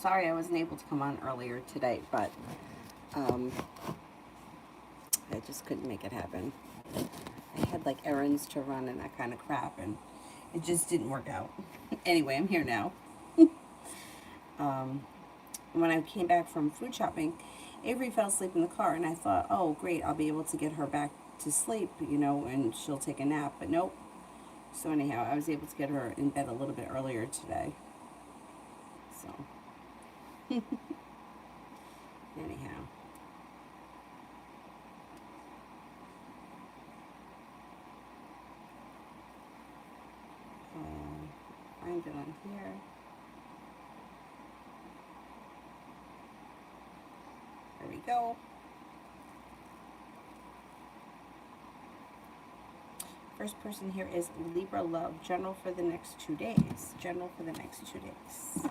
sorry I wasn't able to come on earlier today, but um, I just couldn't make it happen. I had like errands to run and that kind of crap, and it just didn't work out. Anyway, I'm here now. um, when I came back from food shopping, Avery fell asleep in the car, and I thought, oh, great, I'll be able to get her back to sleep, and she'll take a nap. But nope. So anyhow, I was able to get her in bed a little bit earlier today. So anyhow, find it on here. There we go. First person here is Libra Love, general for the next 2 days. General for the next 2 days.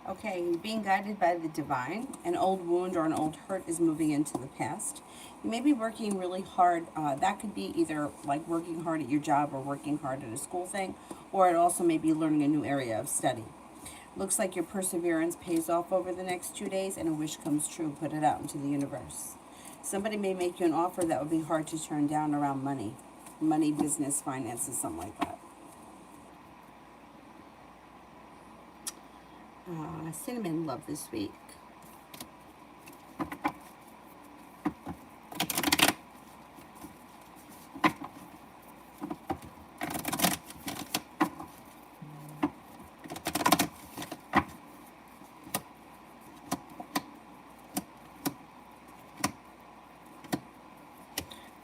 Okay, being guided by the divine, an old wound or an old hurt is moving into the past. You may be working really hard. That could be either like working hard at your job or working hard at a school thing, or it also may be learning a new area of study. Looks like your perseverance pays off over the next 2 days and a wish comes true. Put it out into the universe. Somebody may make you an offer that would be hard to turn down around money. Money, business, finances, something like that. Cinnamon love this week.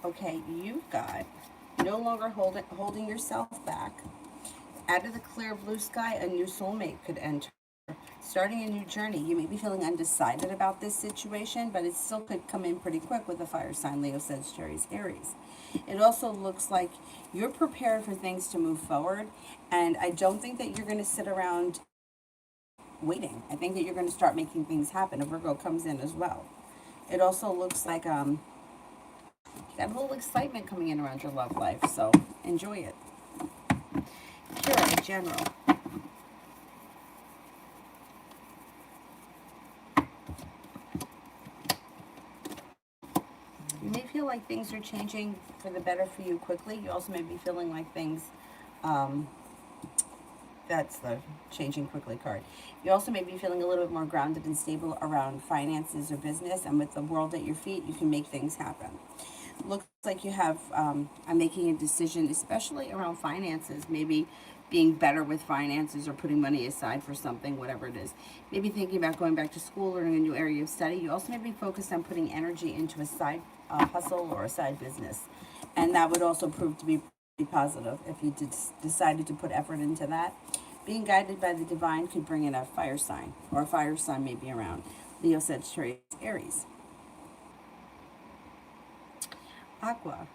Okay, you've got no longer holding yourself back. Out of the clear blue sky, a new soulmate could enter. Starting a new journey. You may be feeling undecided about this situation, but it still could come in pretty quick with a fire sign, Leo, Sagittarius, Aries. It also looks like you're prepared for things to move forward, and I don't think that you're going to sit around waiting. I think that you're going to start making things happen. A Virgo comes in as well. It also looks like you got a little excitement coming in around your love life, so enjoy it. Kira, general. You may feel like things are changing for the better for you quickly. You also may be feeling like things, that's the changing quickly card. You also may be feeling a little bit more grounded and stable around finances or business, and with the world at your feet, you can make things happen. Looks like you have, I'm making a decision, especially around finances, maybe being better with finances or putting money aside for something, whatever it is. Maybe thinking about going back to school, learning a new area of study. You also may be focused on putting energy into a side hustle or a side business. And that would also prove to be positive if you decided to put effort into that. Being guided by the divine could bring in a fire sign, or a fire sign may be around. Leo, Sagittarius, Aries. Aqua.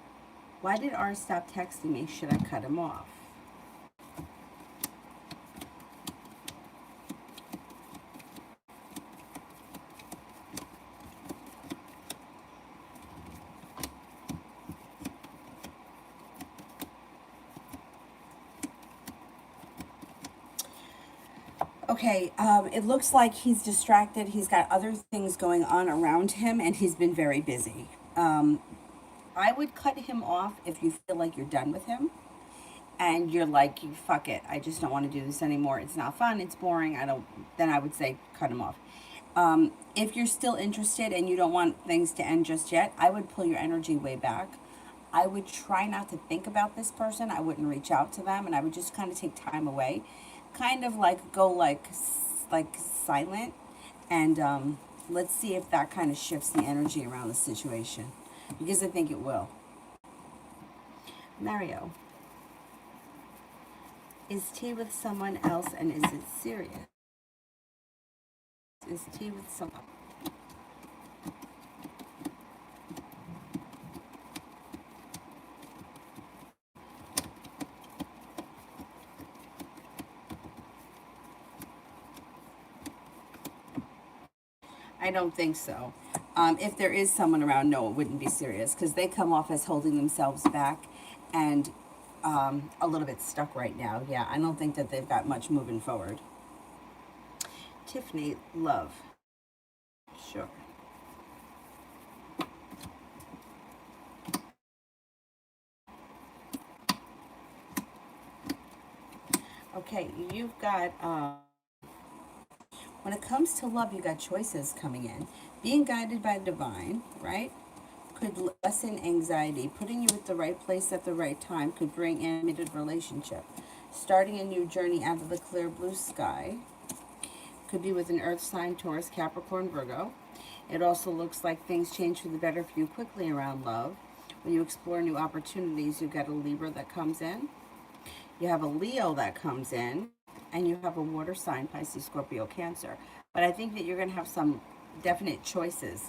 Why did R stop texting me? Should I cut him off? Okay, it looks like he's distracted. He's got other things going on around him, and he's been very busy. I would cut him off if you feel like you're done with him and you're like, you fuck it, I just don't want to do this anymore. It's not fun. It's boring. I don't. Then I would say cut him off. If you're still interested and you don't want things to end just yet, I would pull your energy way back. I would try not to think about this person. I wouldn't reach out to them, and I would just kind of take time away, kind of like go like silent, and let's see if that kind of shifts the energy around the situation, because I think it will. Mario, is tea with someone else, and is it serious? Is tea with someone? I don't think so. If there is someone around, no, it wouldn't be serious because they come off as holding themselves back and a little bit stuck right now. Yeah, I don't think that they've got much moving forward. Tiffany, love. Sure. Okay, you've got, when it comes to love, you got choices coming in. Being guided by the divine, right? Could lessen anxiety. Putting you at the right place at the right time could bring in a committed relationship. Starting a new journey out of the clear blue sky. Could be with an earth sign, Taurus, Capricorn, Virgo. It also looks like things change for the better for you quickly around love. When you explore new opportunities, you've got a Libra that comes in. You have a Leo that comes in. And you have a water sign, Pisces, Scorpio, Cancer. But I think that you're going to have some definite choices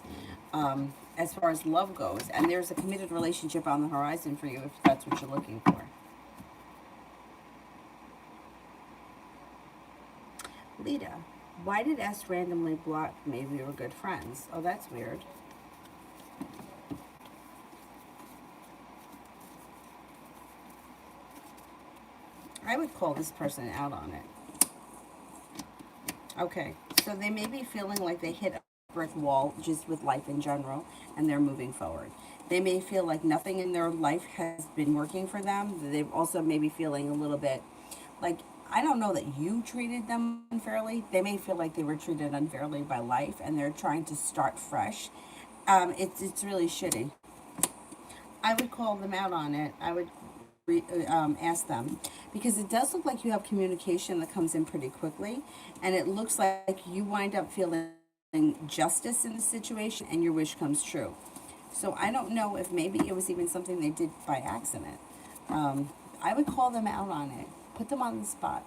as far as love goes. And there's a committed relationship on the horizon for you if that's what you're looking for. Lita, why did S randomly block me? We were good friends. Oh, that's weird. I would call this person out on it. Okay, so they may be feeling like they hit a brick wall just with life in general, and they're moving forward. They may feel like nothing in their life has been working for them. They also may be feeling a little bit like, I don't know that you treated them unfairly. They may feel like they were treated unfairly by life, and they're trying to start fresh. It's really shitty. I would call them out on it. I would ask them, because it does look like you have communication that comes in pretty quickly, and it looks like you wind up feeling justice in the situation and your wish comes true. So I don't know if maybe it was even something they did by accident. I would call them out on it. Put them on the spot.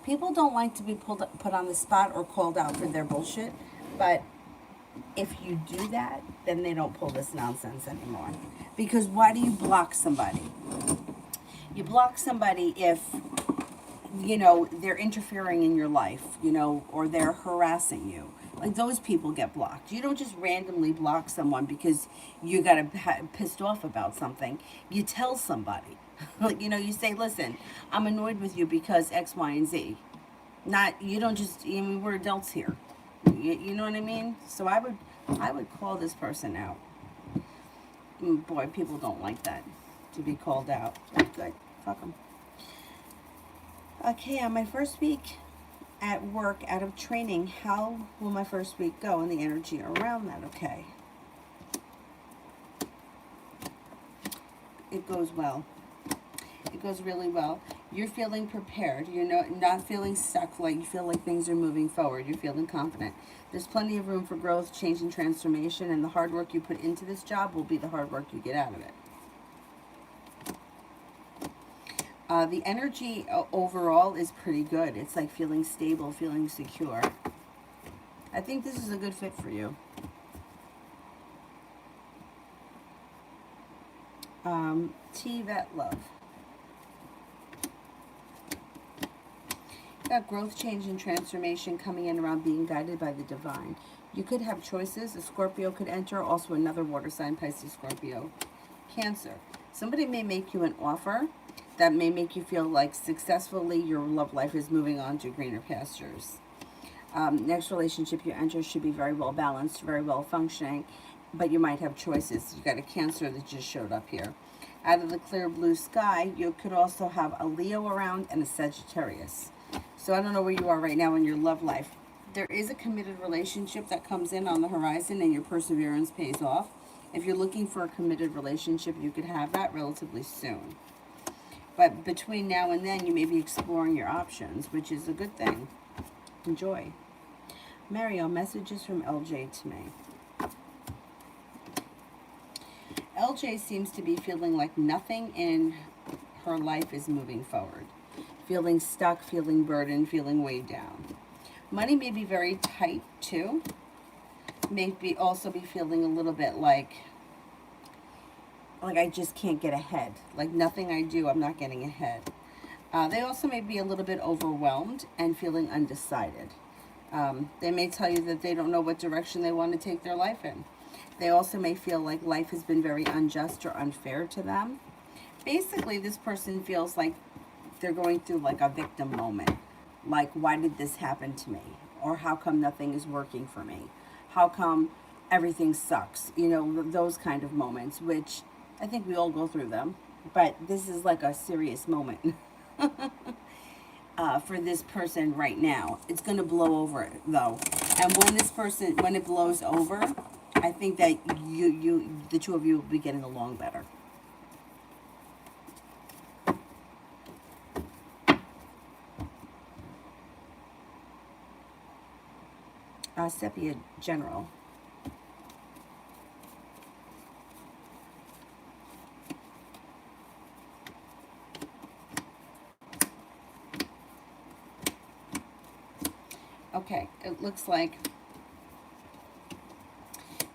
People don't like to be put on the spot or called out for their bullshit, but if you do that, then they don't pull this nonsense anymore. Because why do you block somebody? You block somebody if, you know, they're interfering in your life, you know, or they're harassing you. Like, those people get blocked. You don't just randomly block someone because you got pissed off about something. You tell somebody. Like, you know, you say, listen, I'm annoyed with you because X, Y, and Z. Not, you don't just, I mean, we're adults here. You know what I mean? So I would call this person out. Boy, people don't like that, to be called out. Good. Fuck them. Okay, on my first week at work, out of training, how will my first week go and the energy around that? Okay. It goes well. It goes really well. You're feeling prepared. You're not feeling stuck, like you feel like things are moving forward. You're feeling confident. There's plenty of room for growth, change, and transformation, and the hard work you put into this job will be the hard work you get out of it. The energy overall is pretty good. It's like feeling stable, feeling secure. I think this is a good fit for you. T-Vet Love. Got growth, change, and transformation coming in around being guided by the divine. You could have choices. A Scorpio could enter. Also another water sign, Pisces, Scorpio, Cancer. Somebody may make you an offer that may make you feel like successfully your love life is moving on to greener pastures. Next relationship you enter should be very well balanced, very well functioning, but you might have choices. You got a Cancer that just showed up here. Out of the clear blue sky, you could also have a Leo around and a Sagittarius. So I don't know where you are right now in your love life. There is a committed relationship that comes in on the horizon, and your perseverance pays off. If you're looking for a committed relationship, you could have that relatively soon. But between now and then, you may be exploring your options, which is a good thing. Enjoy. Mario, messages from LJ to me. LJ seems to be feeling like nothing in her life is moving forward. Feeling stuck, feeling burdened, feeling weighed down. Money may be very tight too. Maybe also be feeling a little bit like I just can't get ahead. Like nothing I do, I'm not getting ahead. They also may be a little bit overwhelmed and feeling undecided. They may tell you that they don't know what direction they want to take their life in. They also may feel like life has been very unjust or unfair to them. Basically, this person feels like they're going through like a victim moment. Like, why did this happen to me? Or how come nothing is working for me? How come everything sucks? You know, those kind of moments, which I think we all go through them. But this is like a serious moment for this person right now. It's going to blow over though. And when it blows over, I think that the two of you will be getting along better. Sepia General. Okay, it looks like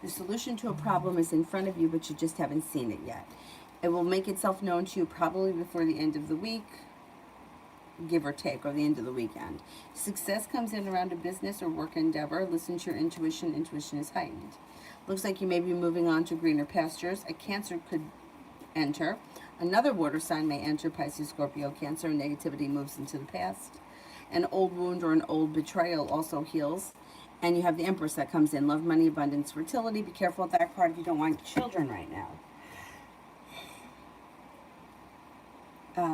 the solution to a problem is in front of you, but you just haven't seen it yet. It will make itself known to you probably before the end of the week, give or take, or the end of the weekend. Success comes in around a business or work endeavor. Listen to your intuition. Intuition is heightened. Looks like you may be moving on to greener pastures. A Cancer could enter. Another water sign may enter. Pisces, Scorpio, Cancer. Negativity moves into the past. An old wound or an old betrayal also heals. And you have the Empress that comes in. Love, money, abundance, fertility. Be careful with that card if you don't want children right now.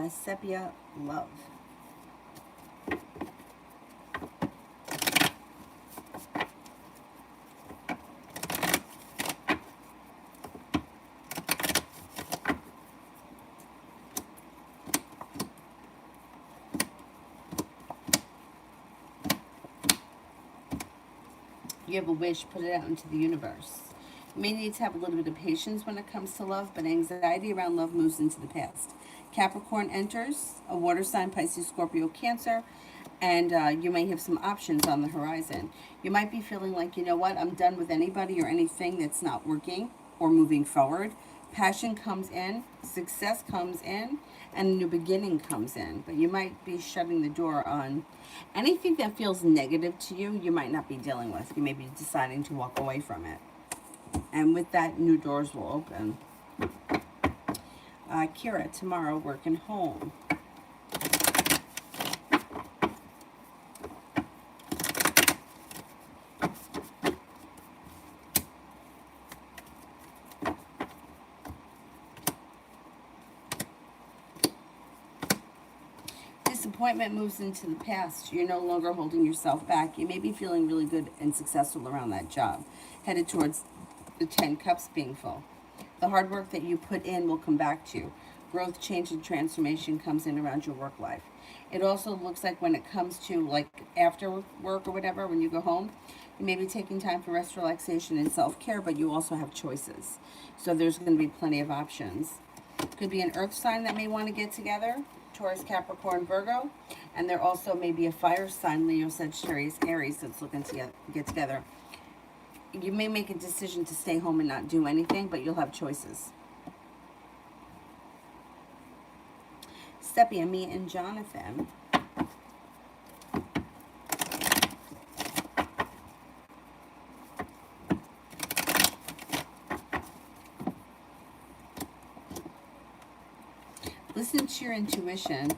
Sepia Love. You have a wish, put it out into the universe. You may need to have a little bit of patience when it comes to love, but anxiety around love moves into the past. Capricorn enters, a water sign, Pisces, Scorpio, Cancer, and you may have some options on the horizon. You might be feeling like, you know what, I'm done with anybody or anything that's not working or moving forward. Passion comes in, success comes in, and a new beginning comes in. But you might be shutting the door on anything that feels negative to you, you might not be dealing with. You may be deciding to walk away from it. And with that, new doors will open. Kira, tomorrow, working home. Disappointment moves into the past. You're no longer holding yourself back. You may be feeling really good and successful around that job, headed towards the 10 cups being full. The hard work that you put in will come back to you. Growth, change, and transformation comes in around your work life. It also looks like when it comes to like after work or whatever, when you go home, you may be taking time for rest, relaxation, and self-care, but you also have choices. So there's going to be plenty of options. Could be an earth sign that may want to get together, Taurus, Capricorn, Virgo, and there also may be a fire sign, Leo, Sagittarius, Aries, that's looking to get together. You may make a decision to stay home and not do anything, but you'll have choices. Sepia, me, and Jonathan. Listen to your intuition.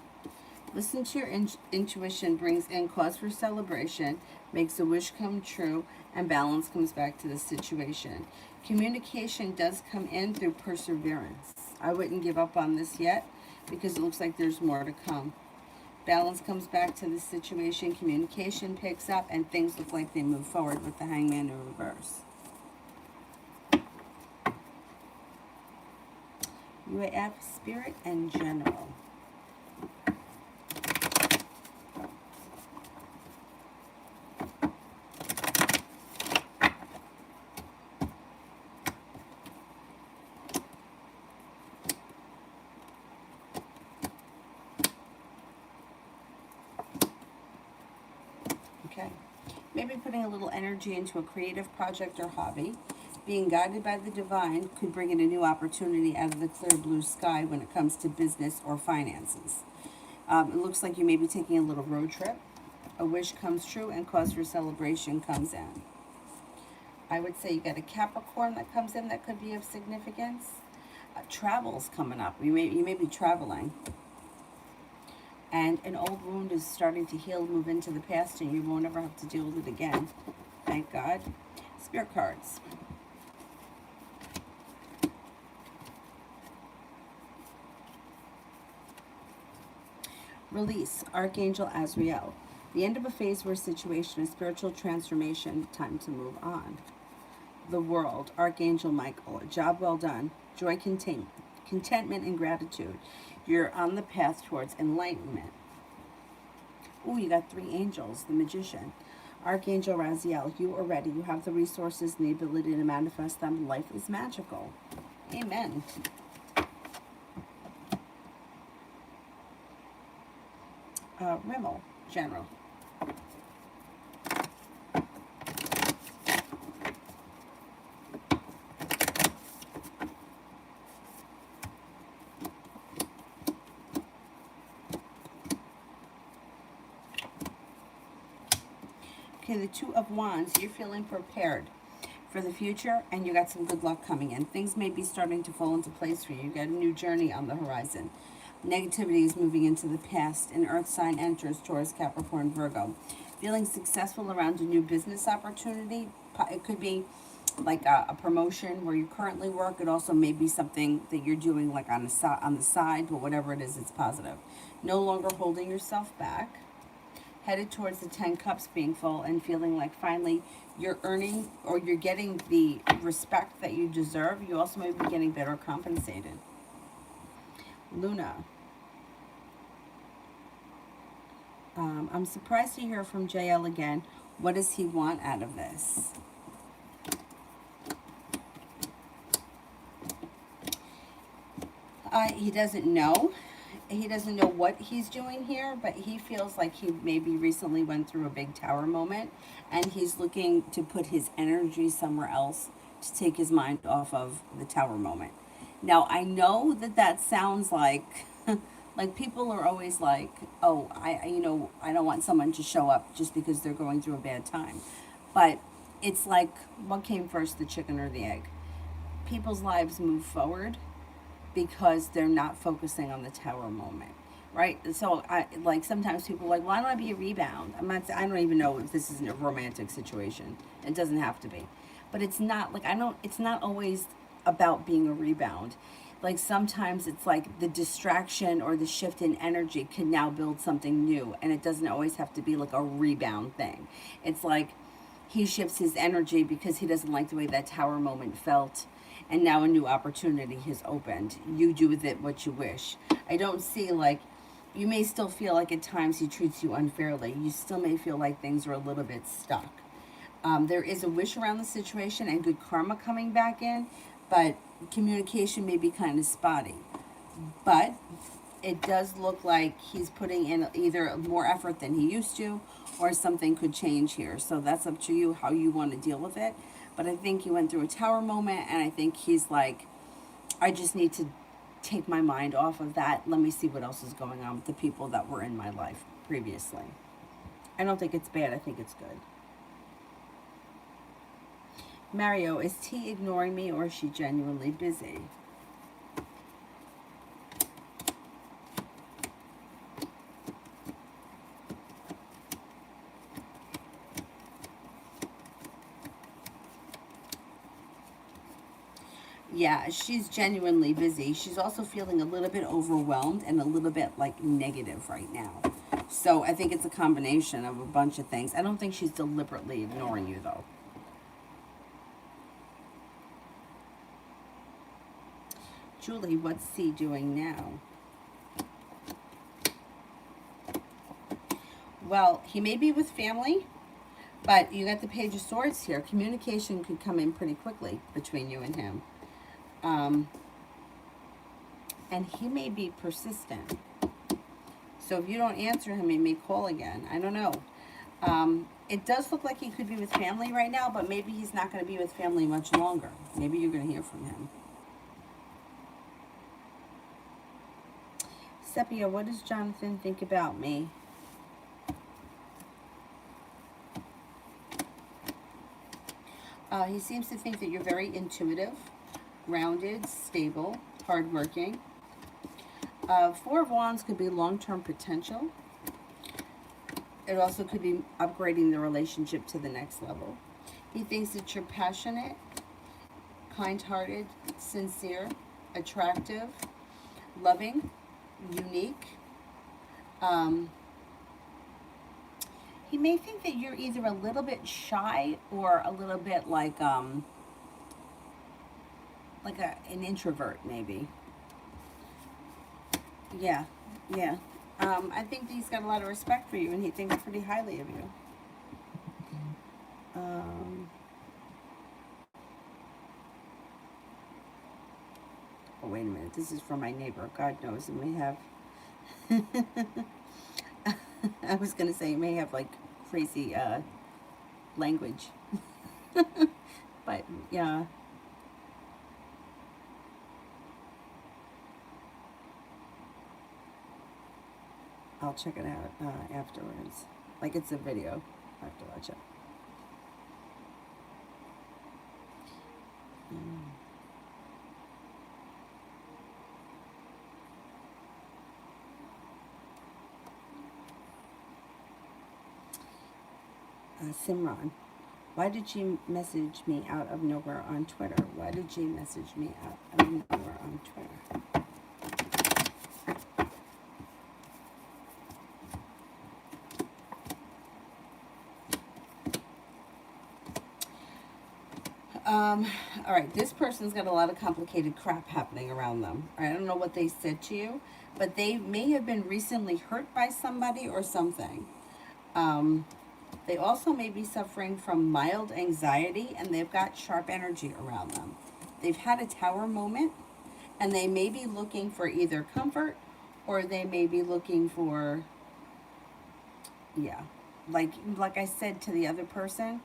Listen to your intuition brings in cause for celebration, makes a wish come true, and balance comes back to the situation. Communication does come in through perseverance. I wouldn't give up on this yet because it looks like there's more to come. Balance comes back to the situation, communication picks up, and things look like they move forward with the Hangman in reverse. UAF, Spirit, and General. Okay. Maybe putting a little energy into a creative project or hobby. Being guided by the divine could bring in a new opportunity out of the clear blue sky when it comes to business or finances. It looks like you may be taking a little road trip. A wish comes true and cause for celebration comes in. I would say you got a Capricorn that comes in that could be of significance. Travel's coming up. You may be traveling. And an old wound is starting to heal, move into the past, and you won't ever have to deal with it again. Thank God. Spirit cards. Release, Archangel Azrael. The end of a phase or situation, a spiritual transformation, time to move on. The World, Archangel Michael. A job well done. Joy, contentment, and gratitude. You're on the path towards enlightenment. Oh, you got 3 angels. The Magician. Archangel Raziel, you are ready. You have the resources and the ability to manifest them. Life is magical. Amen. Rimmel, General. Okay, the Two of Wands, you're feeling prepared for the future, and you got some good luck coming in. Things may be starting to fall into place for you. You got a new journey on the horizon. Negativity is moving into the past. An earth sign enters, Taurus, Capricorn, Virgo. Feeling successful around a new business opportunity. It could be like a promotion where you currently work. It also may be something that you're doing like on the side, but whatever it is, it's positive. No longer holding yourself back. Headed towards the 10 cups being full and feeling like finally you're earning or you're getting the respect that you deserve. You also may be getting better compensated. Luna. I'm surprised to hear from JL again. What does he want out of this? He doesn't know. He doesn't know what he's doing here, but he feels like he maybe recently went through a big tower moment, and he's looking to put his energy somewhere else to take his mind off of the tower moment. Now, I know that that sounds like, like people are always like, oh, I don't want someone to show up just because they're going through a bad time. But it's like, what came first, the chicken or the egg? People's lives move forward because they're not focusing on the tower moment, right? So like sometimes people are like, why don't I be a rebound? I don't even know if this is a romantic situation. It doesn't have to be, but it's not like, it's not always about being a rebound. Like sometimes it's like the distraction or the shift in energy can now build something new, and it doesn't always have to be like a rebound thing. It's like he shifts his energy because he doesn't like the way that tower moment felt, and now a new opportunity has opened. You do with it what you wish. I don't see like, you may still feel like at times he treats you unfairly. You still may feel like things are a little bit stuck. There is a wish around the situation and good karma coming back in, but communication may be kind of spotty. But it does look like he's putting in either more effort than he used to, or something could change here. So that's up to you how you want to deal with it. But I think he went through a tower moment, and I think he's like, I just need to take my mind off of that. Let me see what else is going on with the people that were in my life previously. I don't think it's bad. I think it's good. Mario, is T ignoring me, or is she genuinely busy? Yeah, she's genuinely busy. She's also feeling a little bit overwhelmed and a little bit like negative right now. So I think it's a combination of a bunch of things. I don't think she's deliberately ignoring you though. Julie, what's C doing now? Well, he may be with family, but you got the Page of Swords here. Communication could come in pretty quickly between you and him. And he may be persistent. So if you don't answer him, he may call again. I don't know. It does look like he could be with family right now, but maybe he's not going to be with family much longer. Maybe you're going to hear from him. Sepia, what does Jonathan think about me? He seems to think that you're very intuitive, grounded, stable, hardworking. Four of Wands could be long-term potential. It also could be upgrading the relationship to the next level. He thinks that you're passionate, kind-hearted, sincere, attractive, loving, unique. He may think that you're either a little bit shy or a little bit like an introvert, maybe. Yeah, yeah. I think he's got a lot of respect for you, and he thinks pretty highly of you. Oh, wait a minute. This is from my neighbor. God knows, it may have. I was gonna say it may have like crazy language, but yeah. I'll check it out afterwards. Like it's a video. I have to watch it. Simran, why did you message me out of nowhere on Twitter? Why did you message me out of nowhere on Twitter? All right, this person's got a lot of complicated crap happening around them. I don't know what they said to you, but they may have been recently hurt by somebody or something. They also may be suffering from mild anxiety, and they've got sharp energy around them. They've had a tower moment, and they may be looking for either comfort or they may be looking for, yeah, like I said to the other person,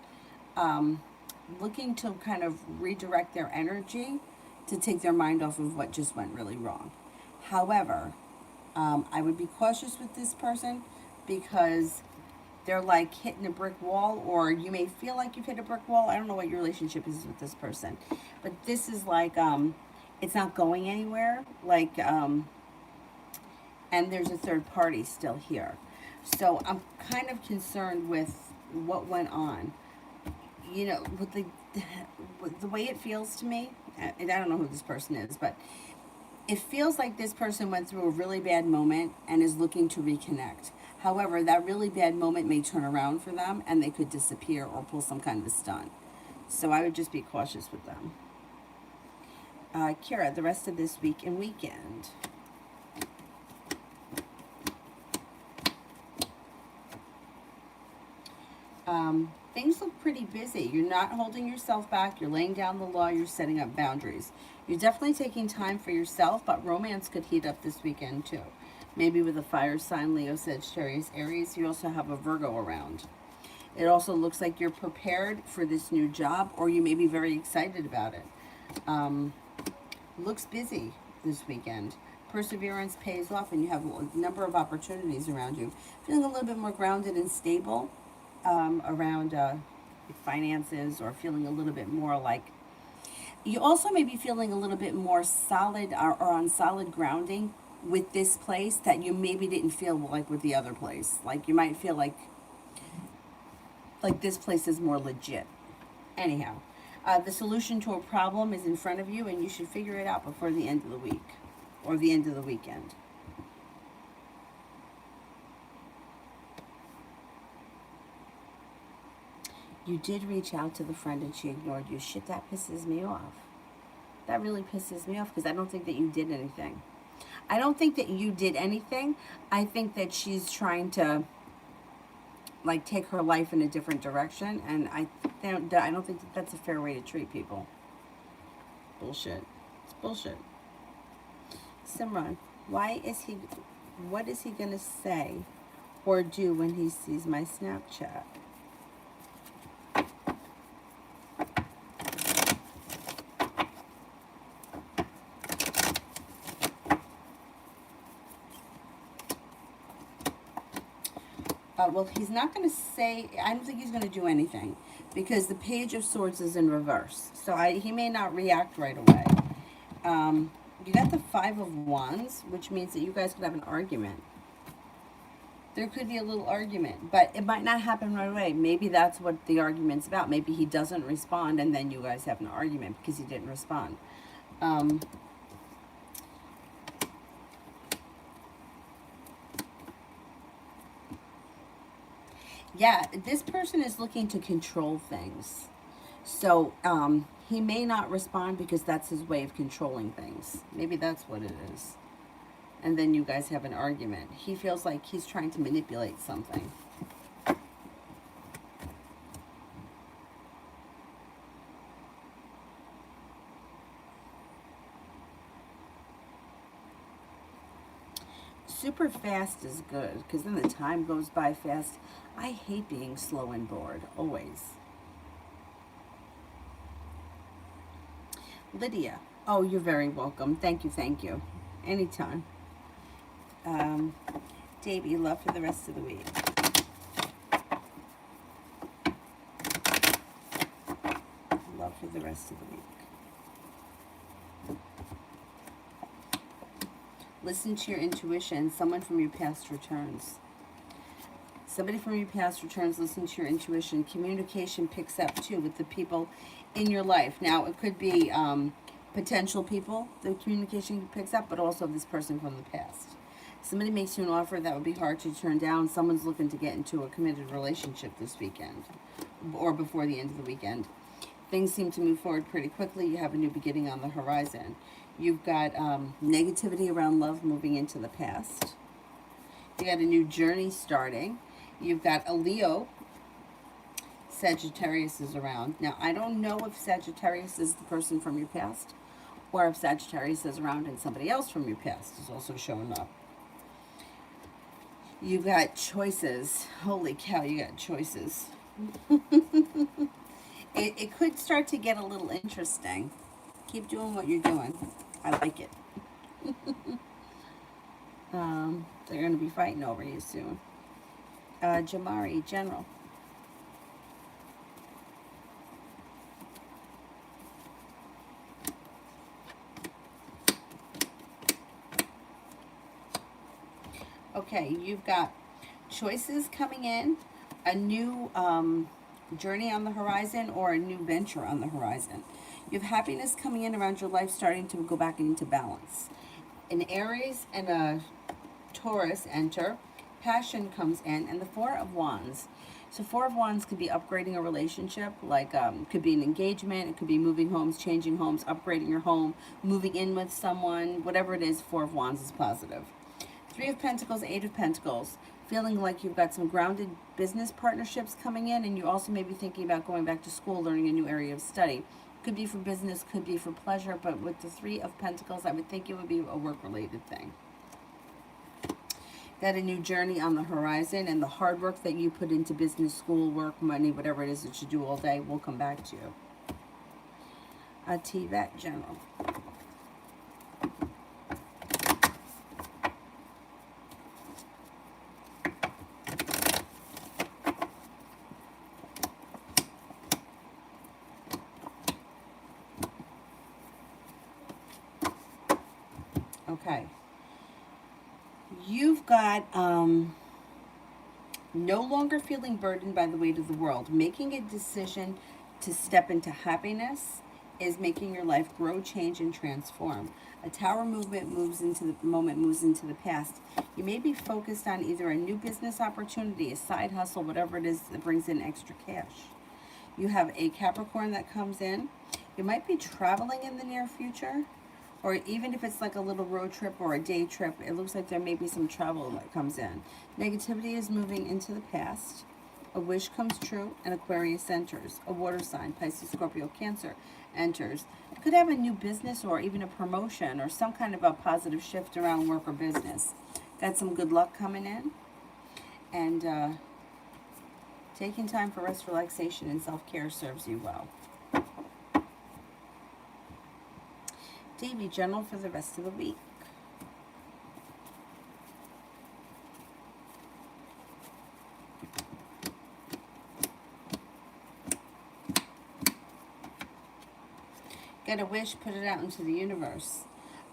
looking to kind of redirect their energy to take their mind off of what just went really wrong. However, I would be cautious with this person because they're like hitting a brick wall, or you may feel like you've hit a brick wall. I don't know what your relationship is with this person, but this is like, it's not going anywhere. Like, and there's a third party still here. So I'm kind of concerned with what went on. You know, with the way it feels to me, and I don't know who this person is, but it feels like this person went through a really bad moment and is looking to reconnect. However, that really bad moment may turn around for them and they could disappear or pull some kind of a stunt. So I would just be cautious with them. Kira, the rest of this week and weekend. Things look pretty busy. You're not holding yourself back. You're laying down the law. You're setting up boundaries. You're definitely taking time for yourself, but romance could heat up this weekend too. Maybe with a fire sign, Leo, Sagittarius, Aries. You also have a Virgo around. It also looks like you're prepared for this new job, or you may be very excited about it. Looks busy this weekend. Perseverance pays off, and you have a number of opportunities around you. Feeling a little bit more grounded and stable around finances, or feeling a little bit more like, you also may be feeling a little bit more solid or on solid grounding with this place that you maybe didn't feel like with the other place. Like you might feel like this place is more legit. Anyhow, the solution to a problem is in front of you, and you should figure it out before the end of the week or the end of the weekend. You did reach out to the friend and she ignored you. Shit, that pisses me off. That really pisses me off because I don't think that you did anything. I don't think that you did anything. I think that she's trying to like take her life in a different direction, and I don't think that that's a fair way to treat people. Bullshit. It's bullshit. Simran, what is he gonna say or do when he sees my Snapchat? Well, he's not going to say, I don't think he's going to do anything because the Page of Swords is in reverse. So he may not react right away. You got the Five of Wands, which means that you guys could have an argument. There could be a little argument, but it might not happen right away. Maybe that's what the argument's about. Maybe he doesn't respond and then you guys have an argument because he didn't respond. Yeah, this person is looking to control things. So he may not respond because that's his way of controlling things. Maybe that's what it is. And then you guys have an argument. He feels like he's trying to manipulate something. Super fast is good because then the time goes by fast. I hate being slow and bored, always. Lydia. Oh, you're very welcome. Thank you, thank you. Anytime. Davey, love for the rest of the week. Love for the rest of the week. Listen to your intuition. Someone from your past returns. Somebody from your past returns. Listen to your intuition. Communication picks up too with the people in your life. Now, it could be potential people the communication picks up, but also this person from the past. Somebody makes you an offer that would be hard to turn down. Someone's looking to get into a committed relationship this weekend or before the end of the weekend. Things seem to move forward pretty quickly. You have a new beginning on the horizon. You've got negativity around love moving into the past. You got a new journey starting. You've got a Leo. Sagittarius is around. Now, I don't know if Sagittarius is the person from your past or if Sagittarius is around and somebody else from your past is also showing up. You've got choices. Holy cow, you got choices. It could start to get a little interesting. Keep doing what you're doing. I like it. They're going to be fighting over you soon. Jamari, General. Okay, you've got choices coming in, a new journey on the horizon, or a new venture on the horizon. You have happiness coming in around your life starting to go back into balance. An Aries and a Taurus enter. Passion comes in, and the Four of Wands. So Four of Wands could be upgrading a relationship, like could be an engagement, it could be moving homes, changing homes, upgrading your home, moving in with someone, whatever it is, Four of Wands is positive. Three of Pentacles, Eight of Pentacles, feeling like you've got some grounded business partnerships coming in, and you also may be thinking about going back to school, learning a new area of study. Could be for business, could be for pleasure, but with the Three of Pentacles, I would think it would be a work-related thing. Got a new journey on the horizon, and the hard work that you put into business, school, work, money, whatever it is that you do all day will come back to you. T-Vet, General. Okay. You've got no longer feeling burdened by the weight of the world. Making a decision to step into happiness is making your life grow, change, and transform. A Tower movement moves into the past. You may be focused on either a new business opportunity, a side hustle, whatever it is that brings in extra cash. You have a Capricorn that comes in. You might be traveling in the near future, or even if it's like a little road trip or a day trip, it looks like there may be some travel that comes in. Negativity is moving into the past. A wish comes true, and Aquarius enters. A water sign, Pisces, Scorpio, Cancer enters. You could have a new business or even a promotion or some kind of a positive shift around work or business. Got some good luck coming in. And taking time for rest, relaxation, and self-care serves you well. Davey, General, for the rest of the week. Get a wish, put it out into the universe.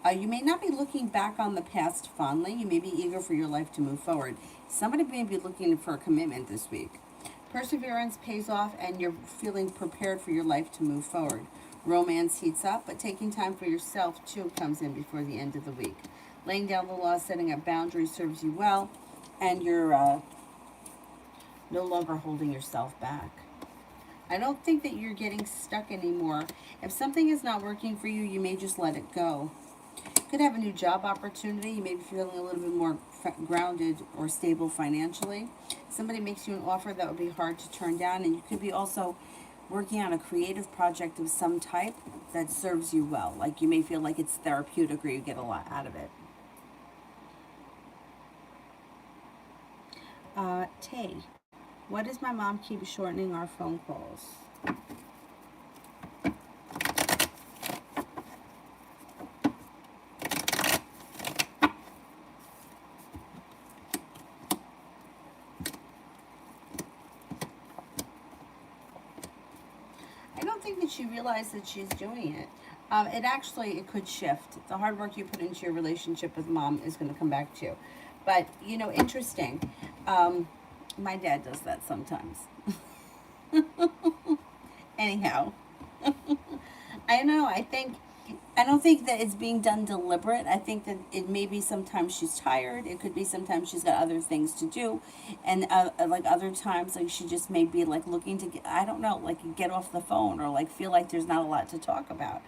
You may not be looking back on the past fondly. You may be eager for your life to move forward. Somebody may be looking for a commitment this week. Perseverance pays off, and you're feeling prepared for your life to move forward. Romance heats up, but taking time for yourself too comes in before the end of the week. Laying down the law, setting up boundaries serves you well, and you're no longer holding yourself back. I don't think that you're getting stuck anymore. If something is not working for you, you may just let it go. You could have a new job opportunity. You may be feeling a little bit more grounded or stable financially. Somebody makes you an offer that would be hard to turn down, and you could be also working on a creative project of some type that serves you well. Like you may feel like it's therapeutic or you get a lot out of it. Tay, why does my mom keep shortening our phone calls? I don't think that she realized that she's doing it. It could shift. The hard work you put into your relationship with mom is going to come back to you. But, interesting. My dad does that sometimes. Anyhow, I know. I don't think that it's being done deliberate. I think that it may be sometimes she's tired. It could be sometimes she's got other things to do, and like other times, like she just may be like looking to get, I don't know, like get off the phone or like feel like there's not a lot to talk about.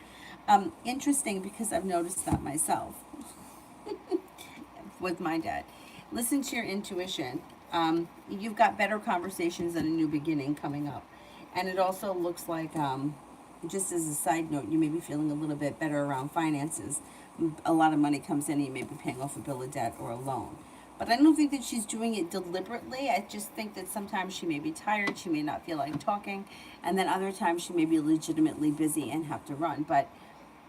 Interesting because I've noticed that myself with my dad. Listen to your intuition. You've got better conversations and a new beginning coming up. And it also looks like, just as a side note, you may be feeling a little bit better around finances. A lot of money comes in and you may be paying off a bill of debt or a loan. But I don't think that she's doing it deliberately. I just think that sometimes she may be tired, she may not feel like talking, and then other times she may be legitimately busy and have to run. But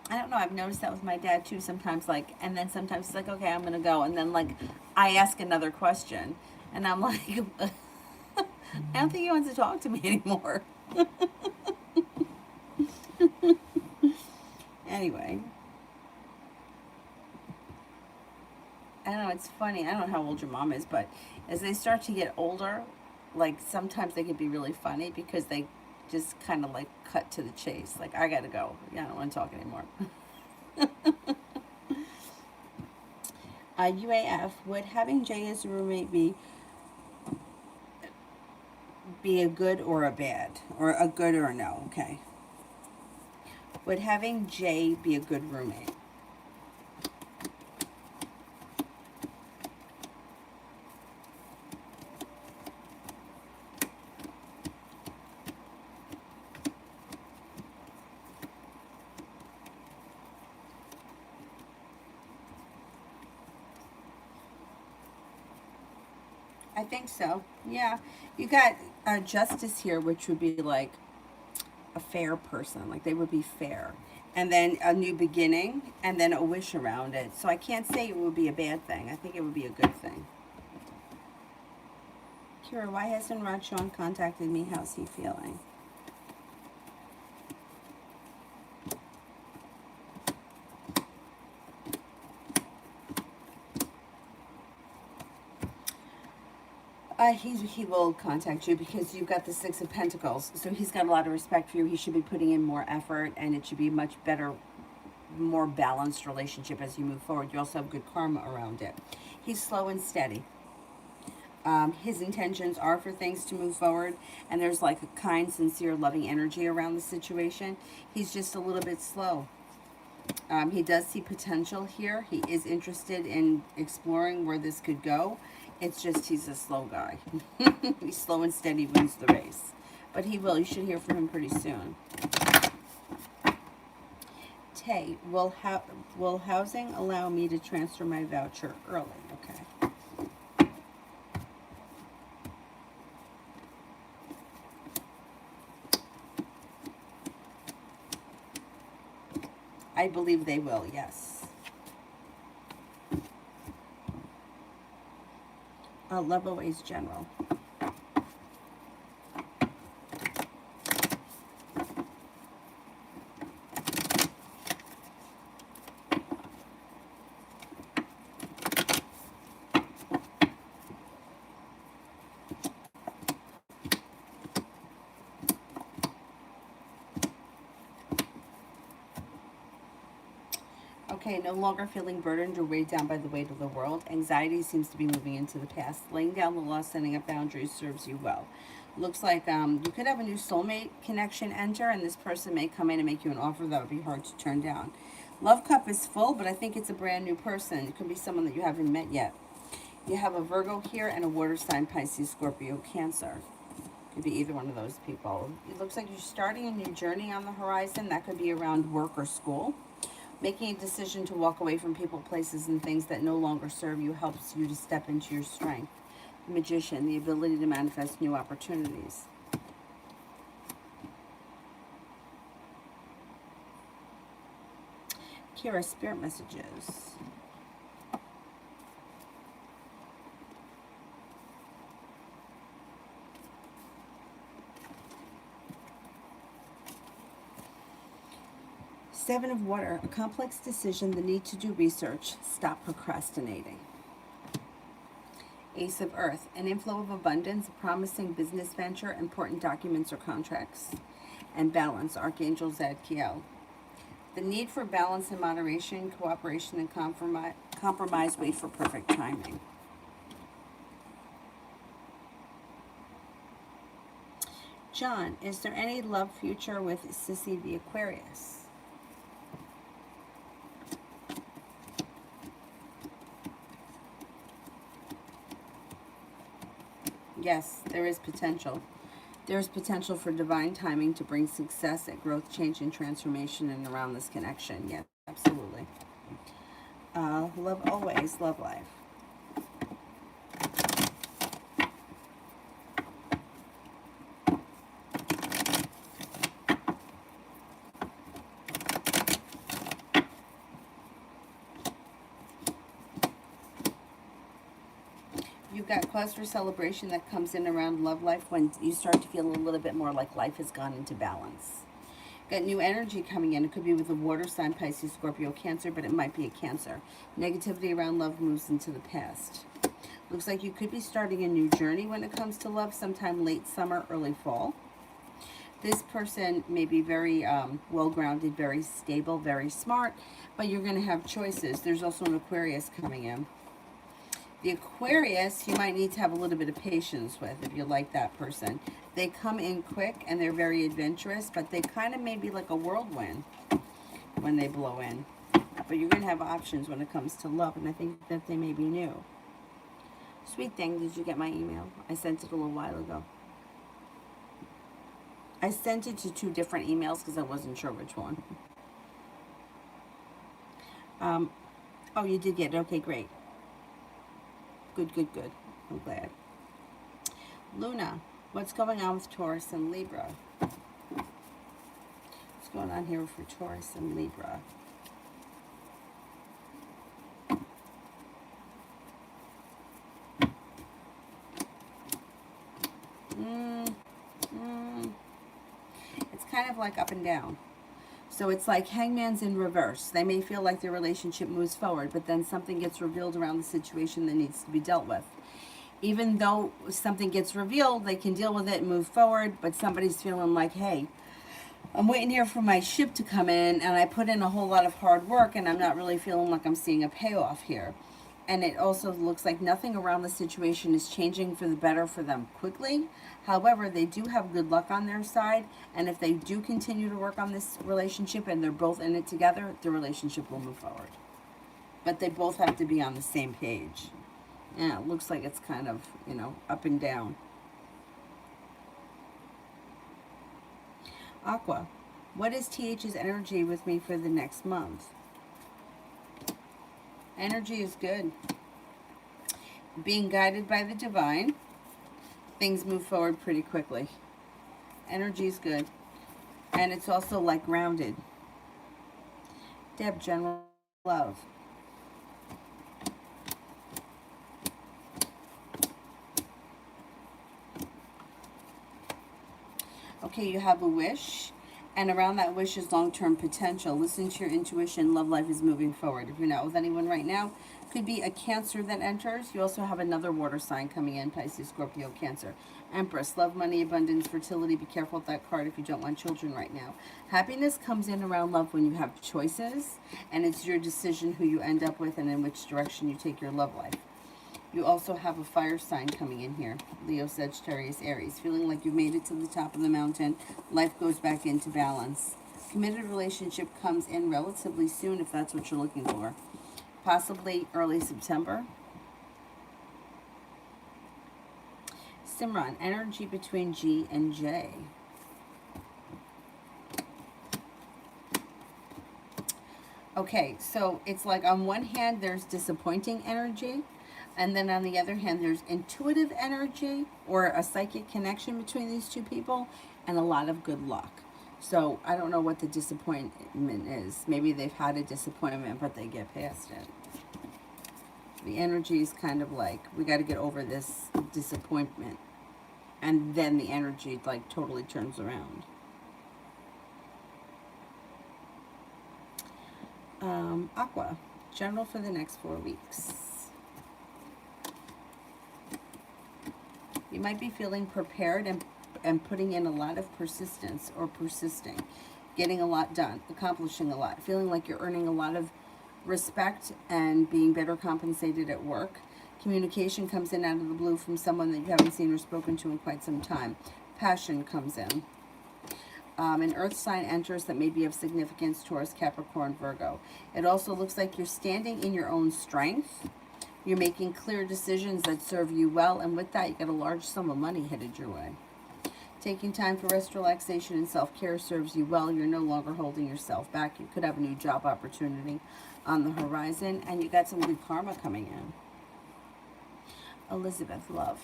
I don't know, I've noticed that with my dad too sometimes, like, and then sometimes he's like, okay, I'm gonna go, and then like I ask another question and I'm like, I don't think he wants to talk to me anymore. Anyway, I don't know, it's funny. I don't know how old your mom is, but as they start to get older, like sometimes they can be really funny because they just kind of like cut to the chase. Like, I gotta go. Yeah, I don't want to talk anymore. UAF, would having Jay as a roommate be a good or a bad? Or a good or a no? Okay. Would having Jay be a good roommate? I think so. Yeah. You got justice here, which would be like a fair person. Like they would be fair. And then a new beginning and then a wish around it. So I can't say it would be a bad thing. I think it would be a good thing. Kira, why hasn't Rajon contacted me? How's he feeling? He will contact you because you've got the Six of Pentacles. So he's got a lot of respect for you. He should be putting in more effort, and it should be a much better, more balanced relationship as you move forward. You also have good karma around it. He's slow and steady. His intentions are for things to move forward, and there's like a kind, sincere, loving energy around the situation. He's just a little bit slow. He does see potential here. He is interested in exploring where this could go. It's just he's a slow guy. He's slow and steady, wins the race. But he will. You should hear from him pretty soon. Tay, will housing allow me to transfer my voucher early? Okay. I believe they will, yes. Loveaways General. Okay, no longer feeling burdened or weighed down by the weight of the world. Anxiety seems to be moving into the past. Laying down the law, setting up boundaries serves you well. Looks like you could have a new soulmate connection enter, and this person may come in and make you an offer that would be hard to turn down. Love cup is full, but I think it's a brand new person. It could be someone that you haven't met yet. You have a Virgo here and a water sign, Pisces, Scorpio, Cancer. Could be either one of those people. It looks like you're starting a new journey on the horizon. That could be around work or school. Making a decision to walk away from people, places, and things that no longer serve you helps you to step into your strength. The Magician, the ability to manifest new opportunities. Kira, spirit messages. Seven of Water, a complex decision, the need to do research, stop procrastinating. Ace of Earth, an inflow of abundance, a promising business venture, important documents or contracts. And Balance, Archangel Zadkiel. The need for balance and moderation, cooperation and compromise, wait for perfect timing. John, is there any love future with Sissy the Aquarius? Yes, there is potential. There is potential for divine timing to bring success at growth, change, and transformation and around this connection. Yes, absolutely. Love always, love life. You've got cause for celebration that comes in around love life when you start to feel a little bit more like life has gone into balance. Got new energy coming in. It could be with a water sign, Pisces, Scorpio, Cancer, but it might be a Cancer. Negativity around love moves into the past. Looks like you could be starting a new journey when it comes to love, sometime late summer, early fall. This person may be very well-grounded, very stable, very smart, but you're going to have choices. There's also an Aquarius coming in. The Aquarius, you might need to have a little bit of patience with if you like that person. They come in quick and they're very adventurous, but they kind of may be like a whirlwind when they blow in. But you're going to have options when it comes to love, and I think that they may be new. Sweet thing, did you get my email? I sent it a little while ago. I sent it to 2 different emails because I wasn't sure which one. Oh, you did get it. Okay, great. Good. I'm glad. Luna, what's going on with Taurus and Libra? What's going on here for Taurus and Libra? It's kind of like up and down. So it's like Hangman's in reverse. They may feel like their relationship moves forward, but then something gets revealed around the situation that needs to be dealt with. Even though something gets revealed, they can deal with it and move forward, but somebody's feeling like, hey, I'm waiting here for my ship to come in, and I put in a whole lot of hard work, and I'm not really feeling like I'm seeing a payoff here. And it also looks like nothing around the situation is changing for the better for them quickly. However, they do have good luck on their side, and if they do continue to work on this relationship and they're both in it together, the relationship will move forward. But they both have to be on the same page. Yeah, it looks like it's kind of, up and down. Aqua, what is TH's energy with me for the next month? Energy is good. Being guided by the divine, things move forward pretty quickly. Energy is good. And it's also like grounded. Deb, general love. Okay, you have a wish, and around that wish is long-term potential. Listen to your intuition. Love life is moving forward. If you're not with anyone right now, Could be a Cancer that enters. You also have another water sign coming in, Pisces, Scorpio, Cancer. Empress, love, money, abundance, fertility. Be careful with that card if you don't want children right now. Happiness comes in around love when you have choices, and it's your decision who you end up with and in which direction you take your love life. You also have a fire sign coming in here, Leo, Sagittarius, Aries. Feeling like you've made it to the top of the mountain. Life goes back into balance. Committed relationship comes in relatively soon if that's what you're looking for. Possibly early September. Simran, energy between G and J. Okay, so it's like on one hand there's disappointing energy, and then on the other hand there's intuitive energy or a psychic connection between these two people, and a lot of good luck. So I don't know what the disappointment is. Maybe they've had a disappointment, but they get past it. The energy is kind of like, we got to get over this disappointment. And then the energy like totally turns around. Aqua, general for the next 4 weeks. You might be feeling prepared and putting in a lot of persistence or persisting, getting a lot done, accomplishing a lot, feeling like you're earning a lot of respect and being better compensated at work. Communication comes in out of the blue from someone that you haven't seen or spoken to in quite some time. Passion comes in. An earth sign enters that may be of significance, Taurus, Capricorn, Virgo. It also looks like you're standing in your own strength. You're making clear decisions that serve you well, and with that you get a large sum of money headed your way. Taking time for rest, relaxation, and self-care serves you well. You're no longer holding yourself back. You could have a new job opportunity on the horizon, and you got some good karma coming in. Elizabeth, love.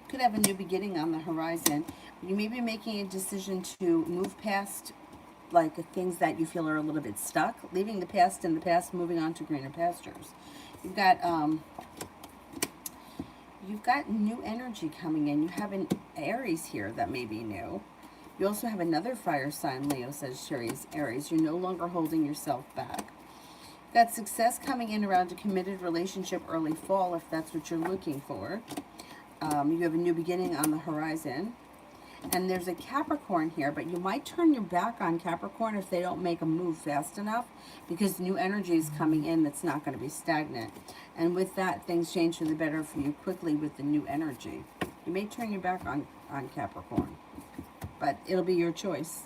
Could have a new beginning on the horizon. You may be making a decision to move past like things that you feel are a little bit stuck, leaving the past in the past, moving on to greener pastures. You've got new energy coming in. You have an Aries here that may be new. You also have another fire sign, Leo, Sagittarius, Aries. You're no longer holding yourself back. You've got success coming in around a committed relationship early fall, if that's what you're looking for. You have a new beginning on the horizon. And there's a Capricorn here, but you might turn your back on Capricorn if they don't make a move fast enough, because new energy is coming in that's not going to be stagnant. And with that, things change for the better for you quickly with the new energy. You may turn your back on Capricorn, but it'll be your choice.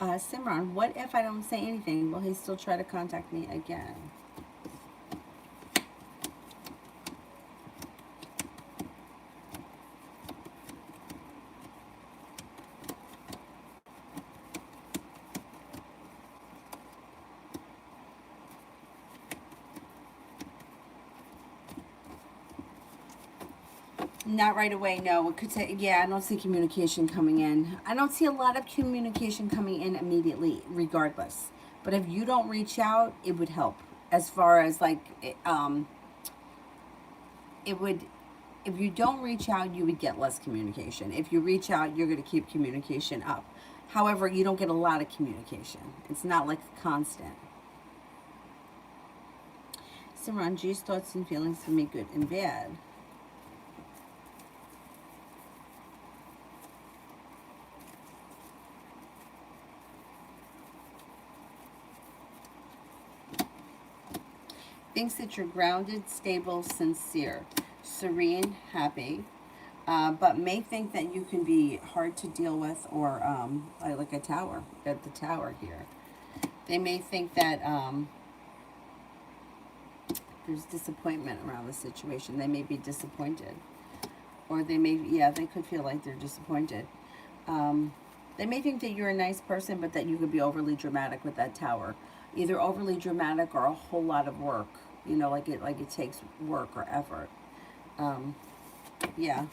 Simran, what if I don't say anything? Will he still try to contact me again? Not right away, no. It could say, yeah, I don't see communication coming in. I don't see a lot of communication coming in immediately, regardless. But if you don't reach out, it would help. As far as like, it would, if you don't reach out, you would get less communication. If you reach out, you're going to keep communication up. However, you don't get a lot of communication. It's not like constant. Simran, G's thoughts and feelings for me, good and bad. Thinks that you're grounded, stable, sincere, serene, happy, but may think that you can be hard to deal with, or like a tower, at the tower here. They may think that there's disappointment around the situation. They may be disappointed, or they may, yeah, they could feel like they're disappointed. They may think that you're a nice person, but that you could be overly dramatic with that tower. Either overly dramatic or a whole lot of work. You know, like it takes work or effort. Yeah.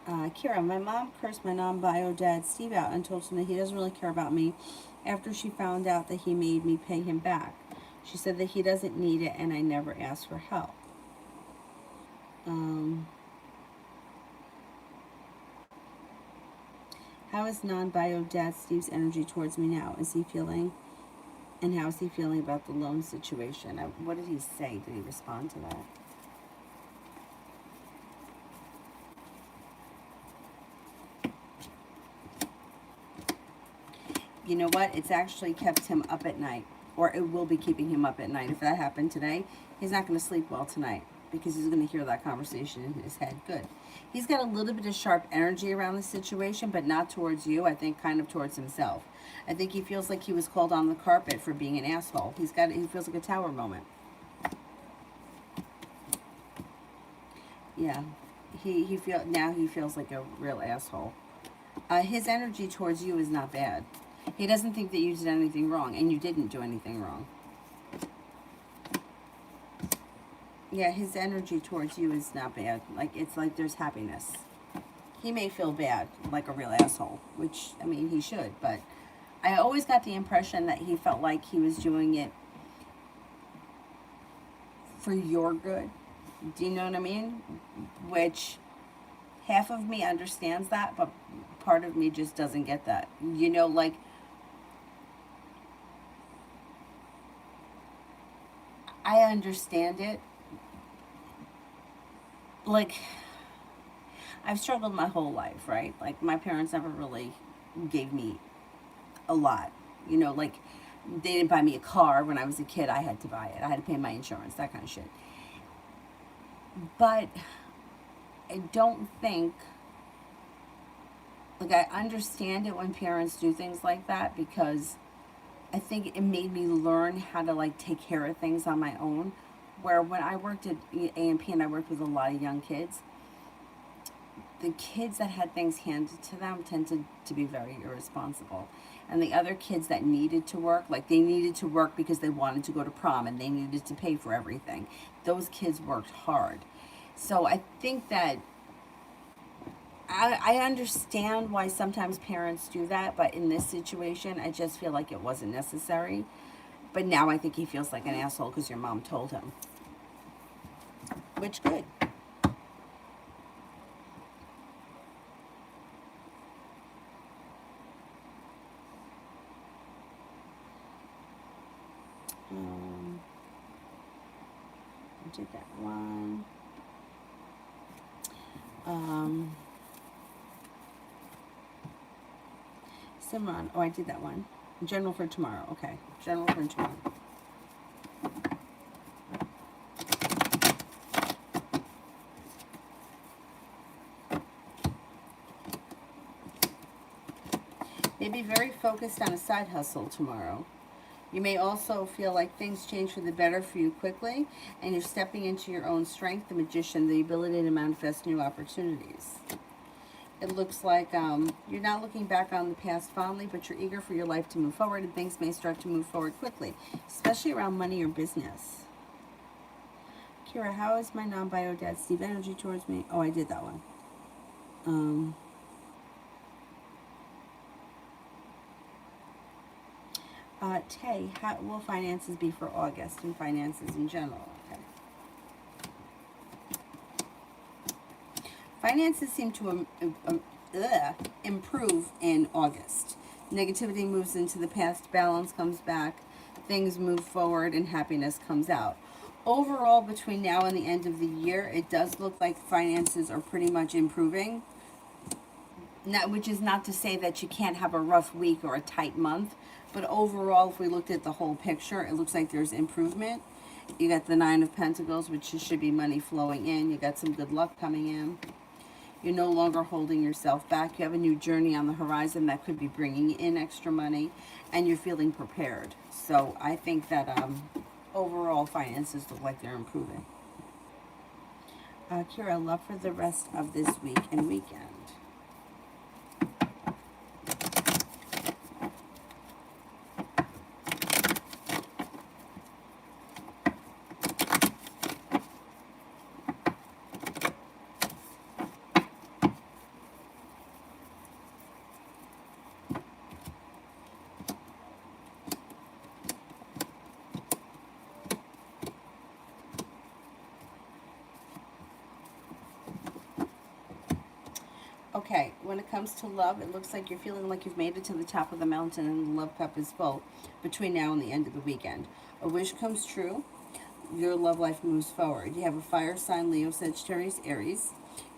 Kira, my mom cursed my non-bio dad Steve out and told him that he doesn't really care about me after she found out that he made me pay him back. She said that he doesn't need it and I never asked for help. Um, how is non-bio dad Steve's energy towards me now? Is he feeling, and how is he feeling about the loan situation? What did he say? Did he respond to that? You know what? It's actually kept him up at night, or it will be keeping him up at night. If that happened today, he's not going to sleep well tonight because he's going to hear that conversation in his head. Good. He's got a little bit of sharp energy around the situation, but not towards you. I think kind of towards himself. I think he feels like he was called on the carpet for being an asshole. He feels like a tower moment. Yeah. He feels like a real asshole. His energy towards you is not bad. He doesn't think that you did anything wrong, and you didn't do anything wrong. Yeah, his energy towards you is not bad. Like, it's like there's happiness. He may feel bad, like a real asshole, which, I mean, he should, but I always got the impression that he felt like he was doing it for your good. Do you know what I mean? Which, half of me understands that, but part of me just doesn't get that. You know, like, I understand it. Like, I've struggled my whole life, right? Like, my parents never really gave me a lot. You know, like, they didn't buy me a car when I was a kid. I had to buy it. I had to pay my insurance, that kind of shit. But I don't think, like, I understand it when parents do things like that because I think it made me learn how to, like, take care of things on my own. Where when I worked at A&P and I worked with a lot of young kids, the kids that had things handed to them tended to be very irresponsible. And the other kids that needed to work, like they needed to work because they wanted to go to prom and they needed to pay for everything. Those kids worked hard. So I think that I understand why sometimes parents do that, but in this situation, I just feel like it wasn't necessary. But now I think he feels like an asshole because your mom told him. Which, good. I did that one. Simran, oh, I did that one. General for tomorrow, okay. General for tomorrow. May be very focused on a side hustle tomorrow. You may also feel like things change for the better for you quickly, and you're stepping into your own strength, the magician, the ability to manifest new opportunities. It looks like you're not looking back on the past fondly, but you're eager for your life to move forward, and things may start to move forward quickly, especially around money or business. Kira, how is my non-bio dad Steve energy towards me? Oh, I did that one. Tay, how will finances be for August and finances in general? Okay. Finances seem to improve in August. Negativity moves into the past, balance comes back, things move forward, and happiness comes out. Overall, between now and the end of the year, it does look like finances are pretty much improving. Now, which is not to say that you can't have a rough week or a tight month, but overall, if we looked at the whole picture, it looks like there's improvement. You got the Nine of Pentacles, which should be money flowing in. You got some good luck coming in. You're no longer holding yourself back. You have a new journey on the horizon that could be bringing in extra money, and you're feeling prepared. So I think that overall finances look like they're improving. Kira, love for the rest of this week and weekend. Okay, when it comes to love, it looks like you're feeling like you've made it to the top of the mountain and the love cup is full between now and the end of the weekend. A wish comes true. Your love life moves forward. You have a fire sign, Leo, Sagittarius, Aries.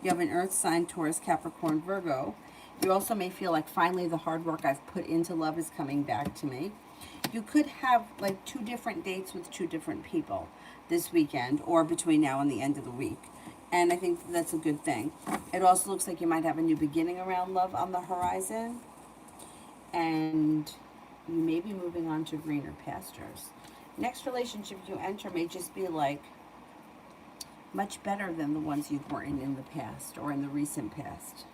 You have an earth sign, Taurus, Capricorn, Virgo. You also may feel like finally the hard work I've put into love is coming back to me. You could have like 2 different dates with 2 different people this weekend or between now and the end of the week. And I think that's a good thing. It also looks like you might have a new beginning around love on the horizon. And you may be moving on to greener pastures. Next relationship you enter may just be like much better than the ones you were in the past or in the recent past.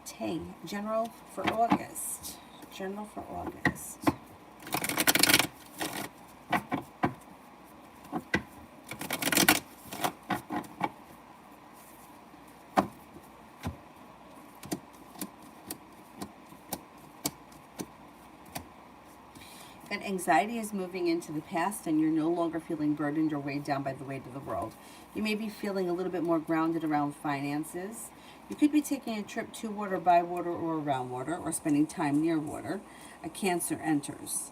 Tay, general for August. General for August. And anxiety is moving into the past and you're no longer feeling burdened or weighed down by the weight of the world. You may be feeling a little bit more grounded around finances. You could be taking a trip to water, by water, or around water, or spending time near water. A Cancer enters.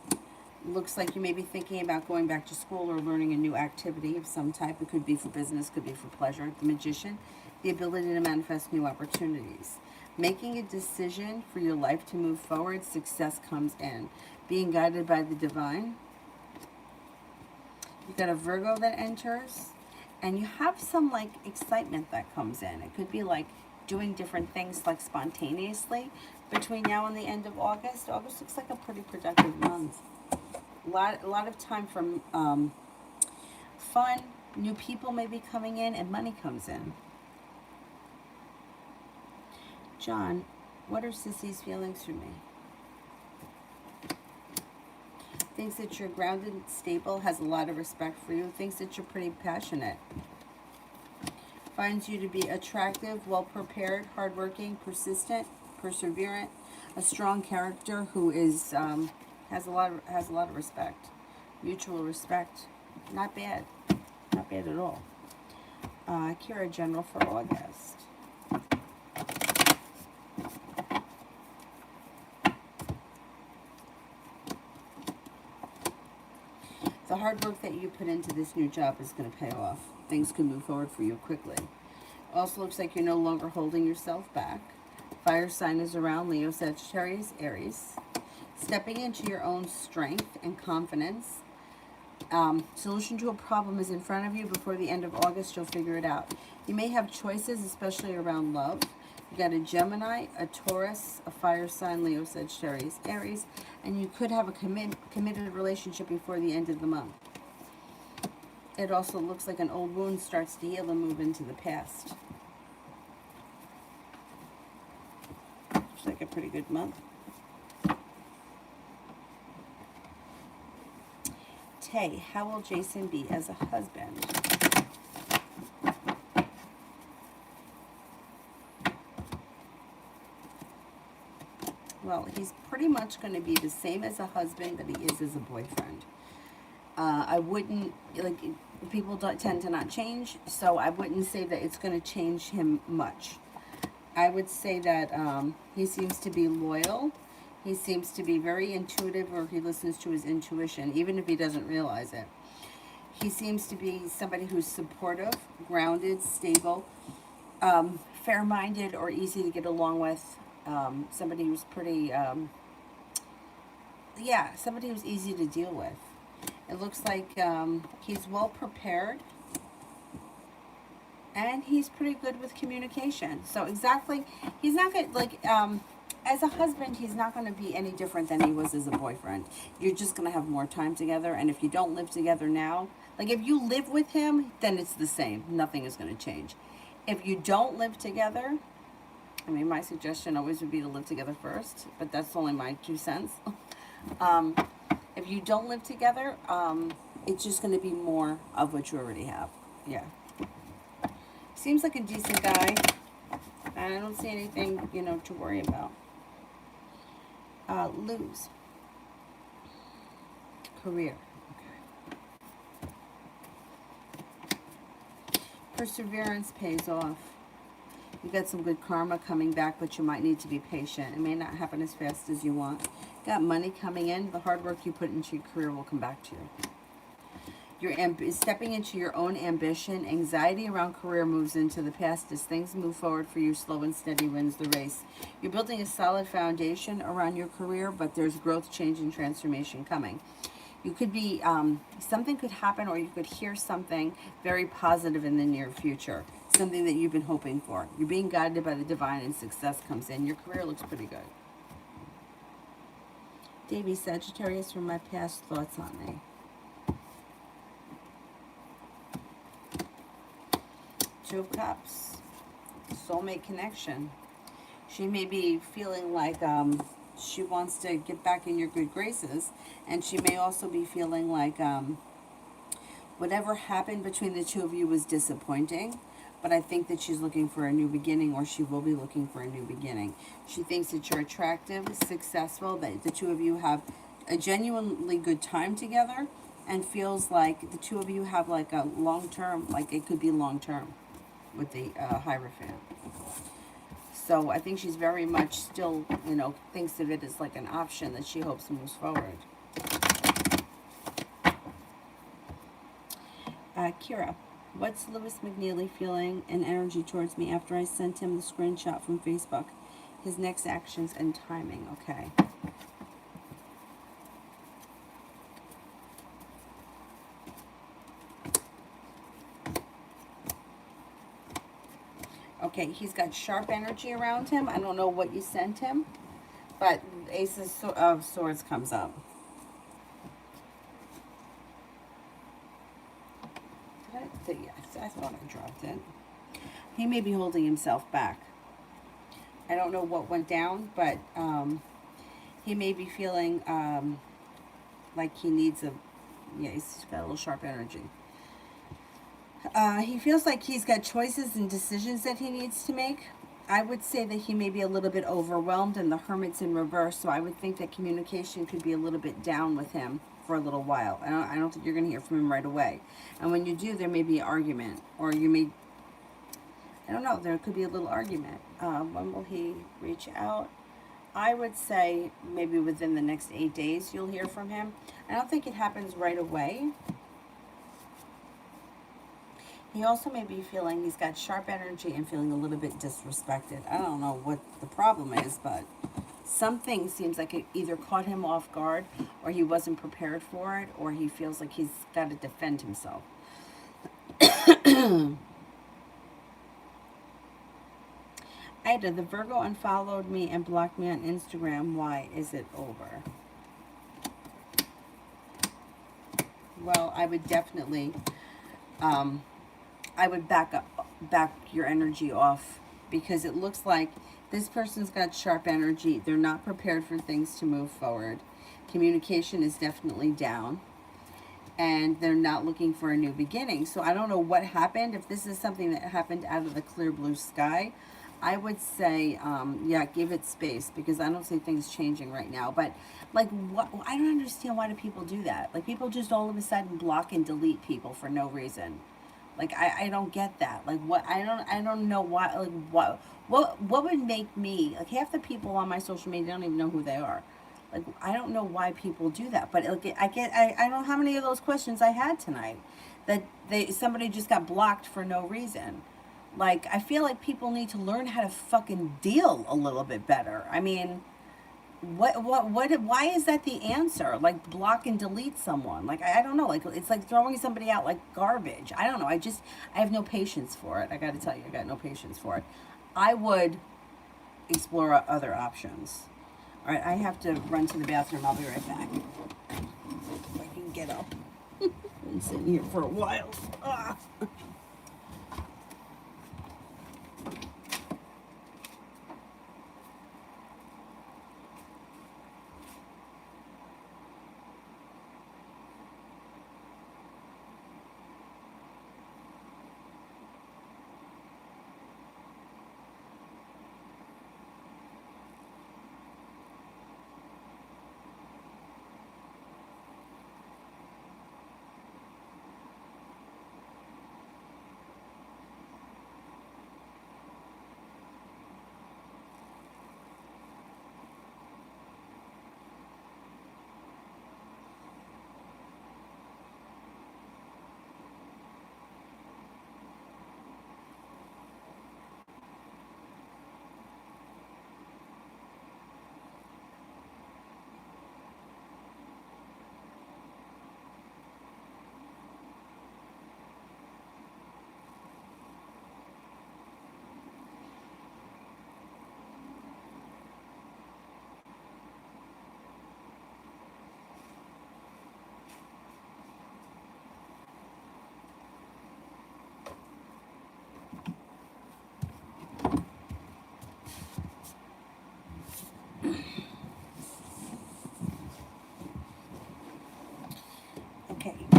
Looks like you may be thinking about going back to school or learning a new activity of some type. It could be for business, could be for pleasure. The Magician, the ability to manifest new opportunities. Making a decision for your life to move forward, success comes in. Being guided by the divine. You've got a Virgo that enters, and you have some like excitement that comes in. It could be like doing different things like spontaneously between now and the end of August. August looks like a pretty productive month. A lot of time for fun. New people may be coming in, and money comes in. John, what are Sissy's feelings for me? Thinks that you're grounded, stable, has a lot of respect for you, thinks that you're pretty passionate. Finds you to be attractive, well-prepared, hardworking, persistent, perseverant, a strong character who is has a lot of respect, mutual respect. Not bad, not bad at all. Kira, general for August. The hard work that you put into this new job is going to pay off. Things can move forward for you quickly. Also looks like you're no longer holding yourself back. Fire sign is around, Leo, Sagittarius, Aries. Stepping into your own strength and confidence. Solution to a problem is in front of you. Before the end of August, you'll figure it out. You may have choices, especially around love. You got a Gemini, a Taurus, a fire sign, Leo, Sagittarius, Aries, and you could have a committed relationship before the end of the month. It also looks like an old wound starts to heal and move into the past. Looks like a pretty good month. Tay, how will Jason be as a husband? Well, he's pretty much going to be the same as a husband that he is as a boyfriend. I wouldn't, like, people tend to not change, so I wouldn't say that it's going to change him much. I would say that he seems to be loyal. He seems to be very intuitive, or he listens to his intuition, even if he doesn't realize it. He seems to be somebody who's supportive, grounded, stable, fair-minded, or easy to get along with. Somebody who's pretty, somebody who's easy to deal with. It looks like he's well prepared, and he's pretty good with communication. So exactly, he's not good, like, as a husband, he's not going to be any different than he was as a boyfriend. You're just going to have more time together, and if you don't live together now, like if you live with him, then it's the same. Nothing is going to change. If you don't live together, I mean, my suggestion always would be to live together first, but that's only my 2 cents. If you don't live together, it's just going to be more of what you already have. Yeah. Seems like a decent guy. And I don't see anything, to worry about. Lose. Career. Okay. Perseverance pays off. You got some good karma coming back, but you might need to be patient. It may not happen as fast as you want. Got money coming in. The hard work you put into your career will come back to you. You're stepping into your own ambition. Anxiety around career moves into the past as things move forward for you. Slow and steady wins the race. You're building a solid foundation around your career, but there's growth, change, and transformation coming. You could be, something could happen, or you could hear something very positive in the near future. Something that you've been hoping for. You're being guided by the divine and success comes in. Your career looks pretty good. Davy, Sagittarius, from my past, thoughts on me. Two of Cups, soulmate connection. She may be feeling like she wants to get back in your good graces, and she may also be feeling like whatever happened between the two of you was disappointing, but I think that she's looking for a new beginning, or she will be looking for a new beginning. She thinks that you're attractive, successful, that the two of you have a genuinely good time together, and feels like the two of you have like a long-term, like it could be long-term with the Hierophant. So I think she's very much still, you know, thinks of it as like an option that she hopes moves forward. Kira, what's Lewis McNeely feeling and energy towards me after I sent him the screenshot from Facebook? His next actions and timing. Okay. Okay, he's got sharp energy around him. I don't know what you sent him, but Ace of Swords comes up. Yes, I thought I dropped it. He may be holding himself back. I don't know what went down, but he may be feeling like he needs a, yeah, he's got a little sharp energy. He feels like he's got choices and decisions that he needs to make. I would say that he may be a little bit overwhelmed, and the Hermit's in reverse, so I would think that communication could be a little bit down with him for a little while. I don't think you're going to hear from him right away. And when you do, there may be an argument, or you may, I don't know, there could be a little argument. When will he reach out? I would say maybe within the next 8 days you'll hear from him. I don't think it happens right away. He also may be feeling he's got sharp energy and feeling a little bit disrespected. I don't know what the problem is, but something seems like it either caught him off guard, or he wasn't prepared for it, or he feels like he's got to defend himself. Ida, the Virgo unfollowed me and blocked me on Instagram. Why is it over? Well, I would definitely... I would back your energy off, because it looks like this person's got sharp energy. They're not prepared for things to move forward. Communication is definitely down, and they're not looking for a new beginning. So I don't know what happened. If this is something that happened out of the clear blue sky, I would say, yeah, give it space, because I don't see things changing right now. But like, what? I don't understand, why do people do that? Like, people just all of a sudden block and delete people for no reason. Like, I don't get that. Like, what? I don't know why. Like, what would make me, like, half the people on my social media don't even know who they are. Like, I don't know why people do that. But like, I don't know how many of those questions I had tonight, that somebody just got blocked for no reason. Like, I feel like people need to learn how to fucking deal a little bit better. I mean, why is that the answer? Like, block and delete someone. Like, I don't know. Like, it's like throwing somebody out like garbage. I don't know. I have no patience for it. I got to tell you, I got no patience for it. I would explore other options. All right, I have to run to the bathroom. I'll be right back. If I can get up. Been sitting here for a while. Ah.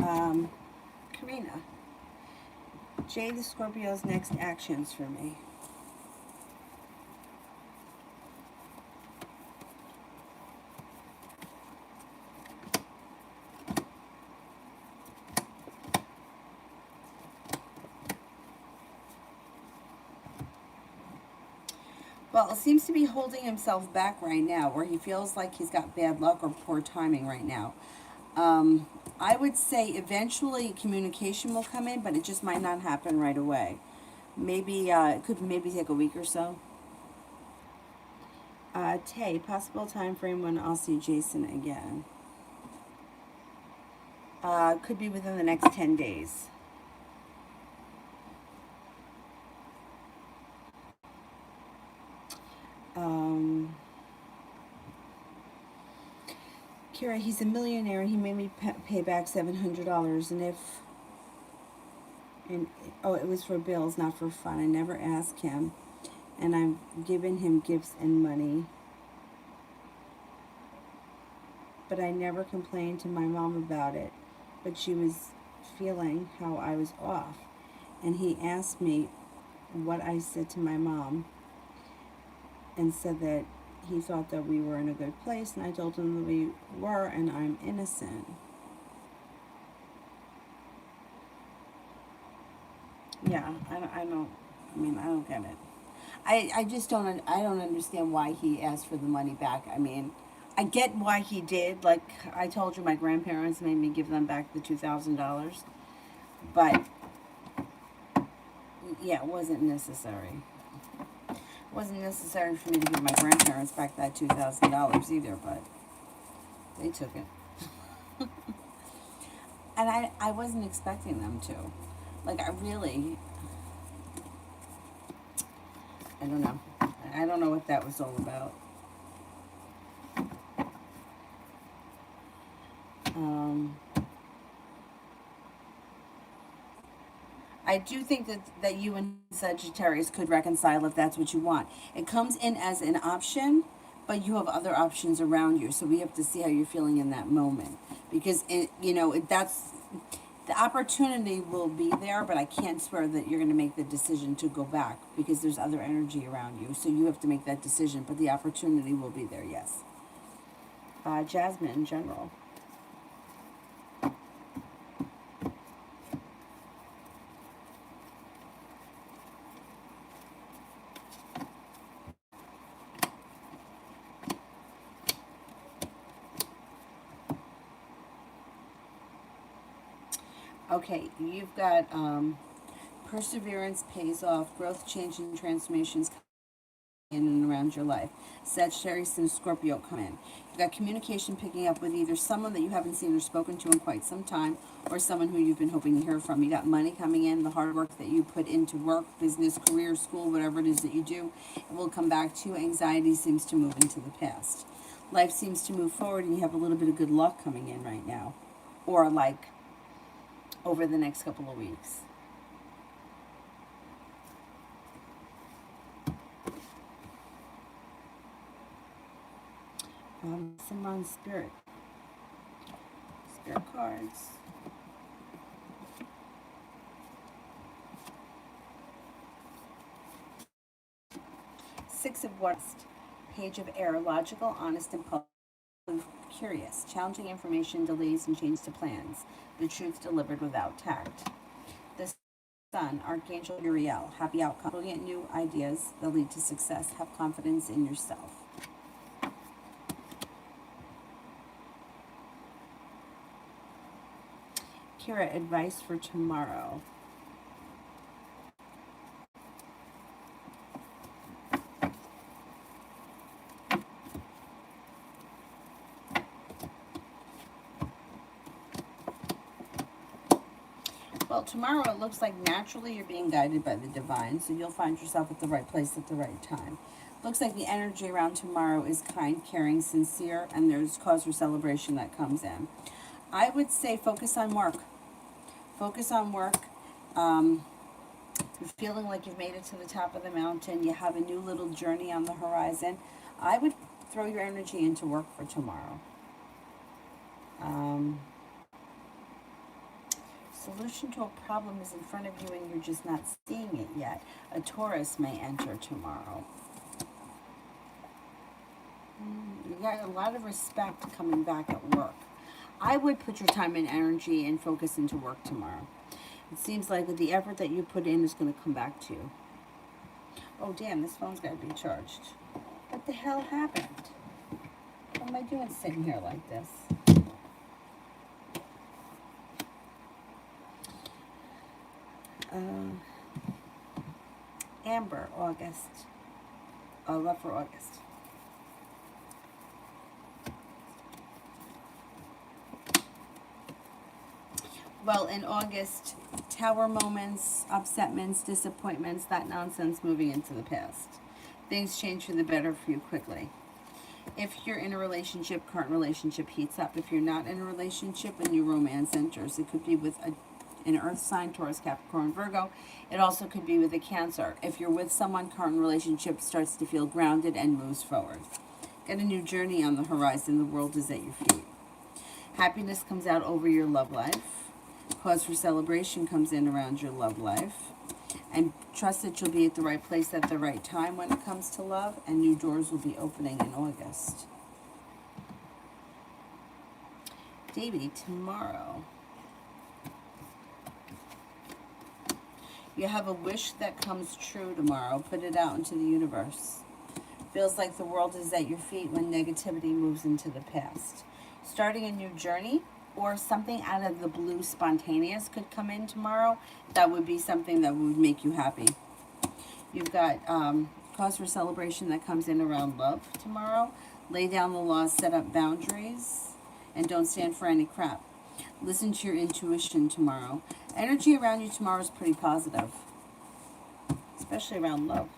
Karina, Jay the Scorpio's next actions for me. Well, it seems to be holding himself back right now, where he feels like he's got bad luck or poor timing right now. I would say eventually communication will come in, but it just might not happen right away. Maybe it could maybe take a week or so. Tay, possible time frame when I'll see Jason again. Could be within the next 10 days. Kira, he's a millionaire and he made me pay back $700. And oh, it was for bills, not for fun. I never asked him. And I've given him gifts and money. But I never complained to my mom about it. But she was feeling how I was off. And he asked me what I said to my mom and said that he thought that we were in a good place, and I told him that we were, and I'm innocent. Yeah, I don't get it. I just I don't understand why he asked for the money back. I mean, I get why he did. Like I told you, my grandparents made me give them back the $2,000, but yeah, it wasn't necessary. It wasn't necessary for me to give my grandparents back that $2,000 either, but they took it. And I wasn't expecting them to. Like, I don't know. I don't know what that was all about. I do think that you and Sagittarius could reconcile if that's what you want. It comes in as an option, but you have other options around you. So we have to see how you're feeling in that moment. Because, that's the opportunity will be there, but I can't swear that you're going to make the decision to go back because there's other energy around you. So you have to make that decision, but the opportunity will be there, yes. Jasmine in general. Okay, you've got perseverance pays off, growth, change, and transformations in and around your life. Sagittarius and Scorpio come in. You've got communication picking up with either someone that you haven't seen or spoken to in quite some time, or someone who you've been hoping to hear from. You got money coming in, the hard work that you put into work, business, career, school, whatever it is that you do, it will come back to you. Anxiety seems to move into the past. Life seems to move forward, and you have a little bit of good luck coming in right now, or like over the next couple of weeks. Simran Spirit cards. Six of Wands, Page of Air, logical, honest, impulsive, curious, challenging information, delays, and change to plans. The truth delivered without tact. The Sun, Archangel Uriel, happy outcome, brilliant new ideas that lead to success. Have confidence in yourself. Kira, advice for tomorrow. Well, tomorrow it looks like naturally you're being guided by the divine, so you'll find yourself at the right place at the right time. Looks like the energy around tomorrow is kind, caring, sincere, and there's cause for celebration that comes in. I would say focus on work. Focus on work. You're feeling like you've made it to the top of the mountain. You have a new little journey on the horizon. I would throw your energy into work for tomorrow. Solution to a problem is in front of you and you're just not seeing it yet. A Taurus may enter tomorrow. You got a lot of respect coming back at work. I would put your time and energy and focus into work tomorrow. It seems like with the effort that you put in is going to come back to you. Oh, damn, this phone's got to be charged. What the hell happened? What am I doing sitting here like this? Amber, August. Love for August. Well, in August, tower moments, upsetments, disappointments, that nonsense moving into the past. Things change for the better for you quickly. If you're in a relationship, current relationship heats up. If you're not in a relationship, a new romance enters. It could be with an earth sign, Taurus, Capricorn, Virgo. It also could be with a Cancer. If you're with someone, current relationship starts to feel grounded and moves forward. Got a new journey on the horizon. The world is at your feet. Happiness comes out over your love life. Cause for celebration comes in around your love life. And trust that you'll be at the right place at the right time when it comes to love. And new doors will be opening in August. Davey, tomorrow. You have a wish that comes true tomorrow. Put it out into the universe. Feels like the world is at your feet when negativity moves into the past. Starting a new journey or something out of the blue spontaneous could come in tomorrow. That would be something that would make you happy. You've got cause for celebration that comes in around love tomorrow. Lay down the laws, set up boundaries, and don't stand for any crap. Listen to your intuition tomorrow. Energy around you tomorrow is pretty positive, especially around love.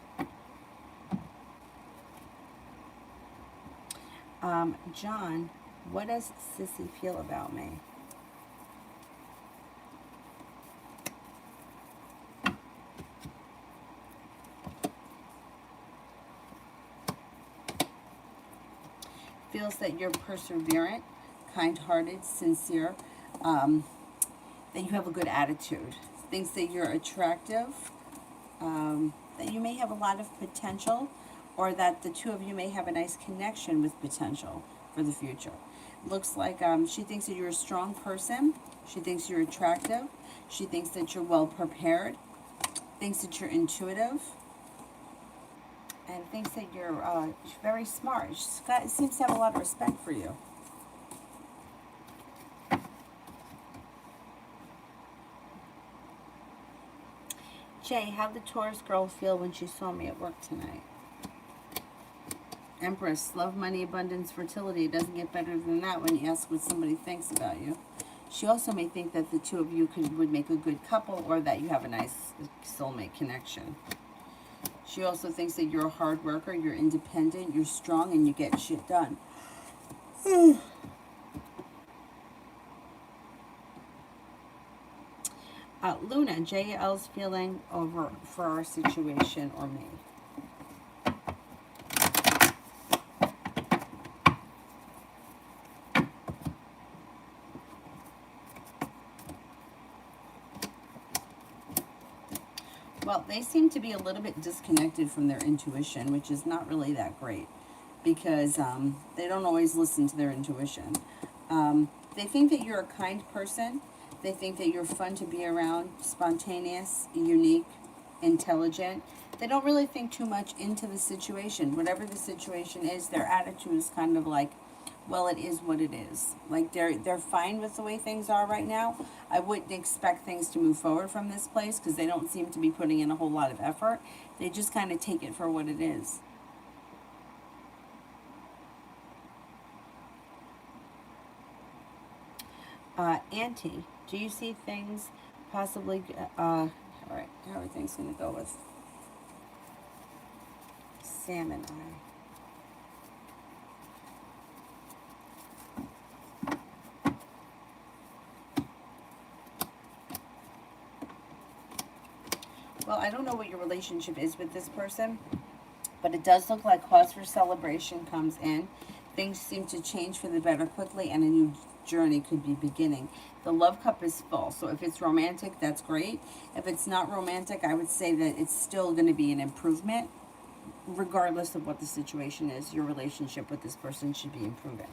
John, what does Sissy feel about me? Feels that you're perseverant, kind-hearted, sincere, that you have a good attitude. Thinks that you're attractive, that you may have a lot of potential, or that the two of you may have a nice connection with potential for the future. Looks like she thinks that you're a strong person. She thinks you're attractive. She thinks that you're well prepared. Thinks that you're intuitive. And thinks that you're very smart. She seems to have a lot of respect for you. Jay, how'd the Taurus girl feel when she saw me at work tonight? Empress, love, money, abundance, fertility. It doesn't get better than that when you ask what somebody thinks about you. She also may think that the two of you would make a good couple, or that you have a nice soulmate connection. She also thinks that you're a hard worker, you're independent, you're strong, and you get shit done. Luna, JL's feeling over for our situation or me. Well, they seem to be a little bit disconnected from their intuition, which is not really that great, because they don't always listen to their intuition. They think that you're a kind person. They think that you're fun to be around, spontaneous, unique, intelligent. They don't really think too much into the situation. Whatever the situation is, their attitude is kind of like, well, it is what it is. Like they're fine with the way things are right now. I wouldn't expect things to move forward from this place because they don't seem to be putting in a whole lot of effort. They just kind of take it for what it is. Auntie, do you see things possibly, all right, how are things going to go with Sam and I? Well, I don't know what your relationship is with this person, but it does look like cause for celebration comes in. Things seem to change for the better quickly, and a new journey could be beginning. The love cup is full. So if it's romantic, that's great. If it's not romantic, I would say that it's still going to be an improvement. Regardless of what the situation is, your relationship with this person should be improving.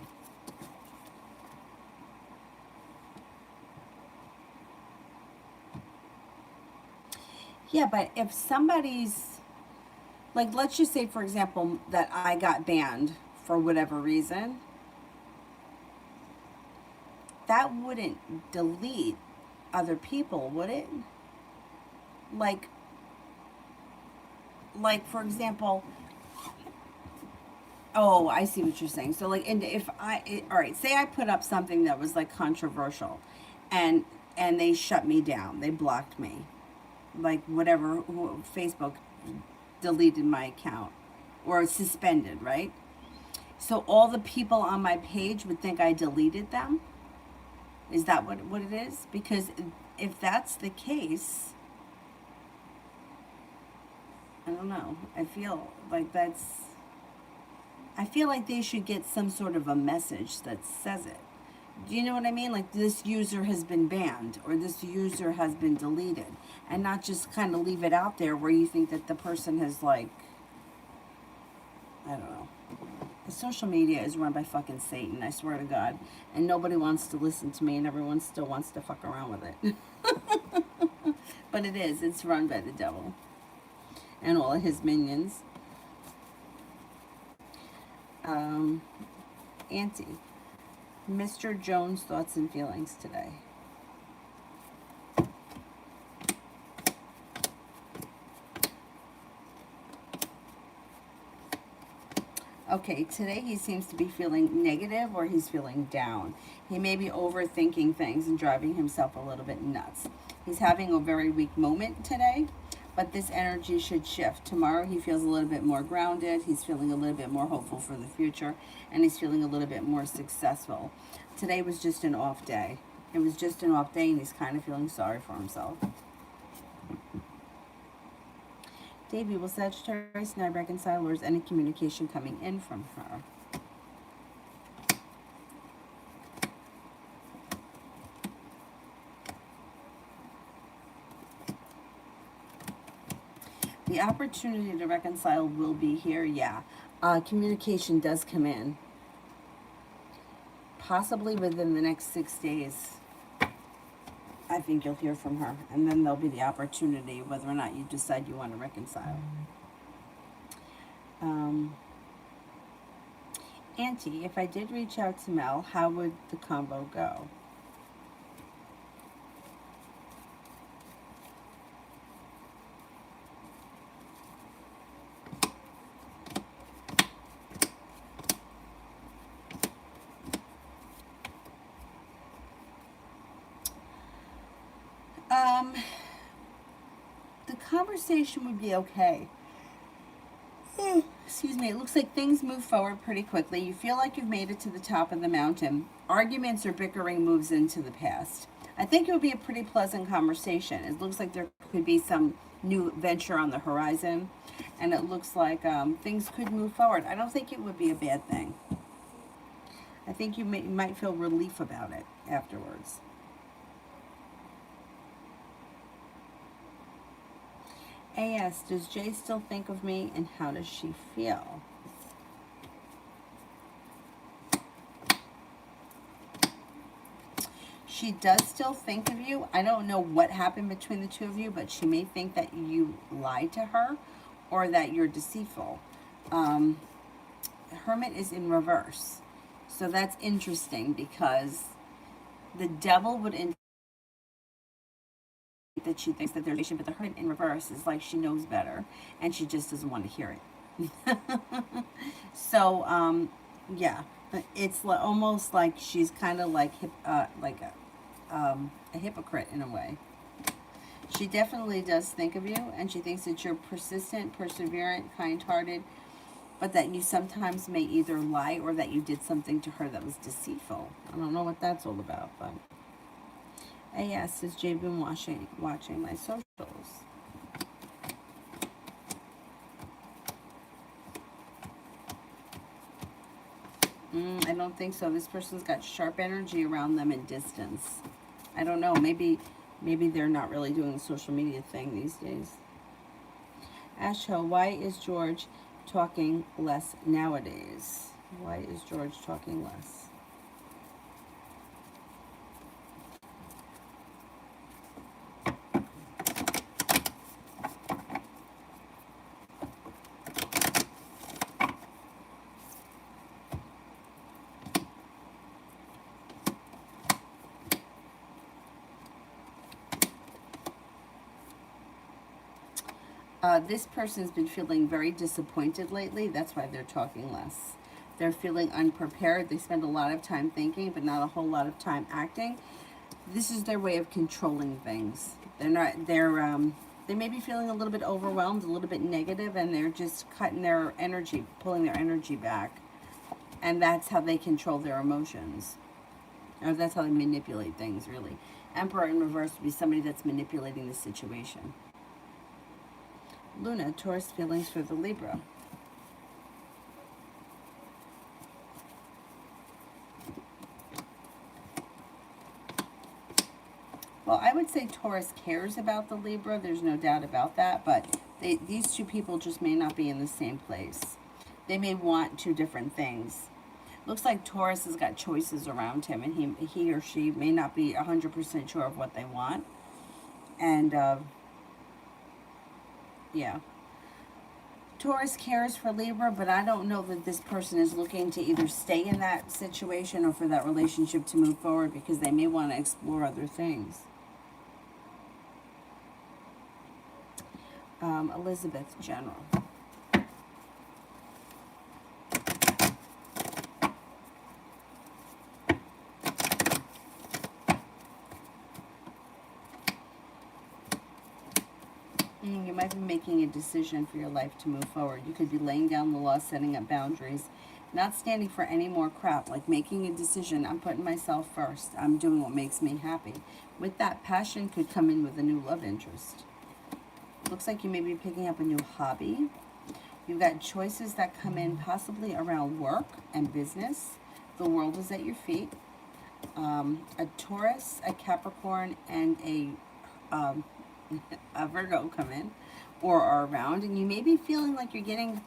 Yeah, but if somebody's, like, let's just say, for example, that I got banned for whatever reason, that wouldn't delete other people, would it? Like, for example, oh, I see what you're saying. So, like, and if all right, say I put up something that was like controversial, and they shut me down, they blocked me, like whatever, Facebook deleted my account or suspended, right? So all the people on my page would think I deleted them. Is that what it is? Because if that's the case, I don't know. I feel like they should get some sort of a message that says it. Do you know what I mean? Like, this user has been banned or this user has been deleted, and not just kind of leave it out there where you think that the person has, like, I don't know. The social media is run by fucking Satan, I swear to God. And nobody wants to listen to me, and everyone still wants to fuck around with it. But it is. It's run by the devil and all of his minions. Auntie, Mr. Jones' thoughts and feelings today. Okay, today he seems to be feeling negative, or he's feeling down. He may be overthinking things and driving himself a little bit nuts. He's having a very weak moment today, but this energy should shift. Tomorrow he feels a little bit more grounded. He's feeling a little bit more hopeful for the future, and he's feeling a little bit more successful. Today was just an off day. It was just an off day, and he's kind of feeling sorry for himself. Davey, will Sagittarius and I reconcile, or is any communication coming in from her? The opportunity to reconcile will be here, yeah. Communication does come in. Possibly within the next 6 days. I think you'll hear from her, and then there'll be the opportunity whether or not you decide you want to reconcile. Auntie, if I did reach out to Mel, how would the combo go? The conversation would be okay. Excuse me. It looks like things move forward pretty quickly. You feel like you've made it to the top of the mountain. Arguments or bickering moves into the past. I think it would be a pretty pleasant conversation. It looks like there could be some new venture on the horizon, and it looks like things could move forward. I don't think it would be a bad thing. I think you might feel relief about it afterwards. AS, does Jay still think of me, and how does she feel? She does still think of you. I don't know what happened between the two of you, but she may think that you lied to her or that you're deceitful. Hermit is in reverse. So that's interesting, because the devil would indicate that she thinks that there's a relation, but the Hermit in reverse is like she knows better and she just doesn't want to hear it. So yeah, it's almost like she's kind of like a hypocrite in a way. She definitely does think of you, and she thinks that you're persistent, perseverant, kind-hearted, but that you sometimes may either lie or that you did something to her that was deceitful. I don't know what that's all about, but AS, has Jay been watching my socials? I don't think so. This person's got sharp energy around them and distance. I don't know. Maybe they're not really doing the social media thing these days. Asho, why is George talking less nowadays? Why is George talking less? This person's been feeling very disappointed lately. That's why they're talking less. They're feeling unprepared. They spend a lot of time thinking, but not a whole lot of time acting. This is their way of controlling things. They may be feeling a little bit overwhelmed, a little bit negative, and they're just cutting their energy, pulling their energy back. And that's how they control their emotions. Or that's how they manipulate things, really. Emperor in reverse would be somebody that's manipulating the situation. Luna, Taurus feelings for the Libra. Well, I would say Taurus cares about the Libra. There's no doubt about that. But these two people just may not be in the same place. They may want two different things. Looks like Taurus has got choices around him, and he or she may not be 100% sure of what they want. And, yeah. Taurus cares for Libra, but I don't know that this person is looking to either stay in that situation or for that relationship to move forward, because they may want to explore other things. Elizabeth, General. You might be making a decision for your life to move forward. You could be laying down the law, setting up boundaries, not standing for any more crap, like making a decision. I'm putting myself first. I'm doing what makes me happy. With that, passion could come in with a new love interest. Looks like you may be picking up a new hobby. You've got choices that come in possibly around work and business. The world is at your feet. A Taurus, a Capricorn, and a Virgo come in or are around, and you may be feeling like you're getting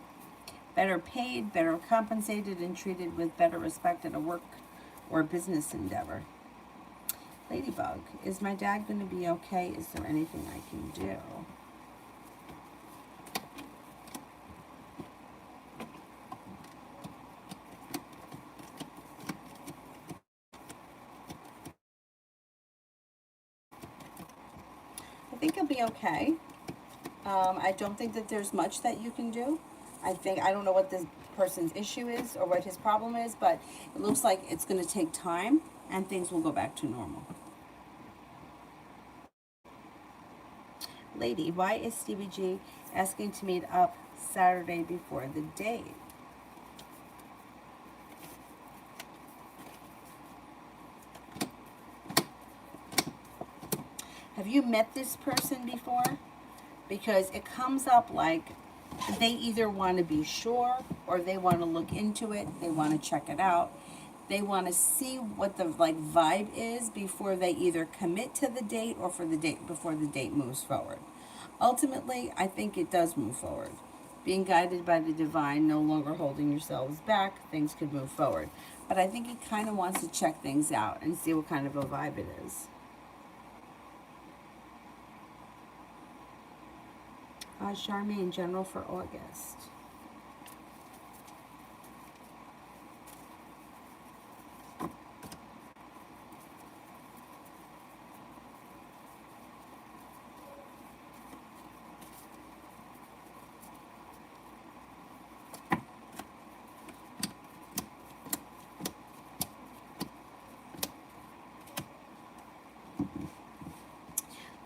better paid, better compensated, and treated with better respect at a work or a business endeavor. Ladybug, is my dad going to be okay? Is there anything I can do? I think he'll be okay. I don't think that there's much that you can do. I don't know what this person's issue is or what his problem is, but it looks like it's going to take time and things will go back to normal. Lady, why is Stevie G asking to meet up Saturday before the date? Have you met this person before? Because it comes up like they either want to be sure or they want to look into it. They want to check it out. They want to see what the vibe is before they either commit to the date or for the date before the date moves forward. Ultimately, I think it does move forward. Being guided by the divine, no longer holding yourselves back, things could move forward. But I think he kind of wants to check things out and see what kind of a vibe it is. Charmaine, General for August.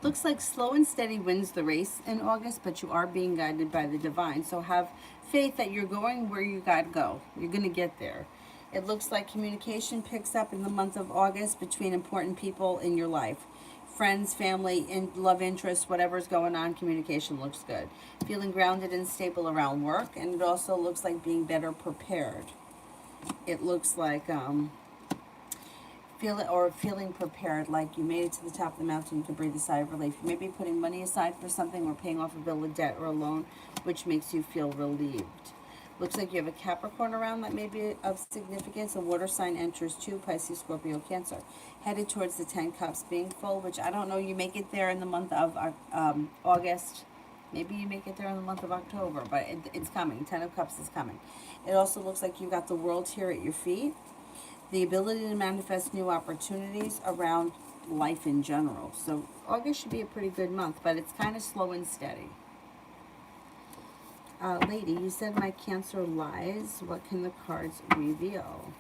Looks like slow and steady wins the race in August, but you are being guided by the divine. So have faith that you're going where you got to go. You're going to get there. It looks like communication picks up in the month of August between important people in your life. Friends, family, love interest, whatever's going on, communication looks good. Feeling grounded and stable around work, and it also looks like being better prepared. It looks like feeling prepared, like you made it to the top of the mountain, you can breathe a sigh of relief. You may be putting money aside for something or paying off a bill of debt or a loan, which makes you feel relieved. Looks like you have a Capricorn around that may be of significance. A water sign enters too, Pisces, Scorpio, Cancer. Headed towards the 10 cups being full, which I don't know, you make it there in the month of August. Maybe you make it there in the month of October, but it's coming. 10 of cups is coming. It also looks like you got the world here at your feet. The ability to manifest new opportunities around life in general. So August should be a pretty good month, but it's kind of slow and steady. Lady, you said my Cancer lies. What can the cards reveal?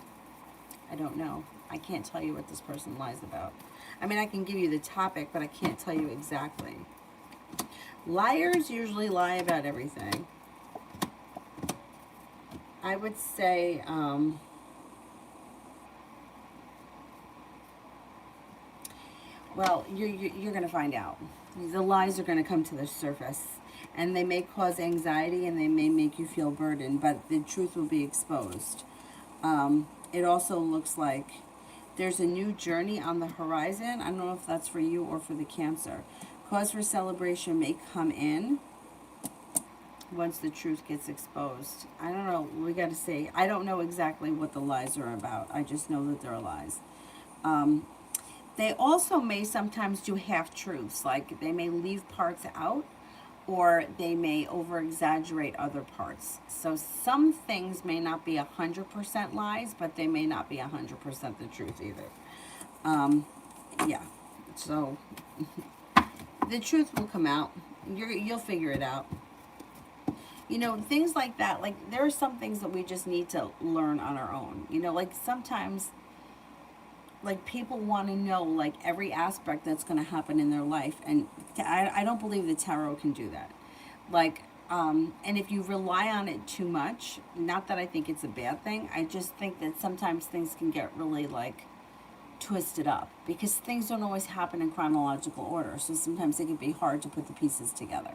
I don't know. I can't tell you what this person lies about. I mean, I can give you the topic, but I can't tell you exactly. Liars usually lie about everything. I would say, well, you're going to find out. The lies are going to come to the surface. And they may cause anxiety and they may make you feel burdened, but the truth will be exposed. It also looks like there's a new journey on the horizon. I don't know if that's for you or for the Cancer. Cause for celebration may come in once the truth gets exposed. I don't know. We got to say, I don't know exactly what the lies are about. I just know that they're lies. They also may sometimes do half-truths, like they may leave parts out or they may over-exaggerate other parts. So some things may not be 100% lies, but they may not be 100% the truth either. Yeah, so the truth will come out. You'll figure it out. You know, things like that, like there are some things that we just need to learn on our own. You know, like sometimes like people want to know like every aspect that's going to happen in their life, and I don't believe the tarot can do that. Like and if you rely on it too much, not that I think it's a bad thing, I just think that sometimes things can get really like twisted up because things don't always happen in chronological order, so sometimes it can be hard to put the pieces together.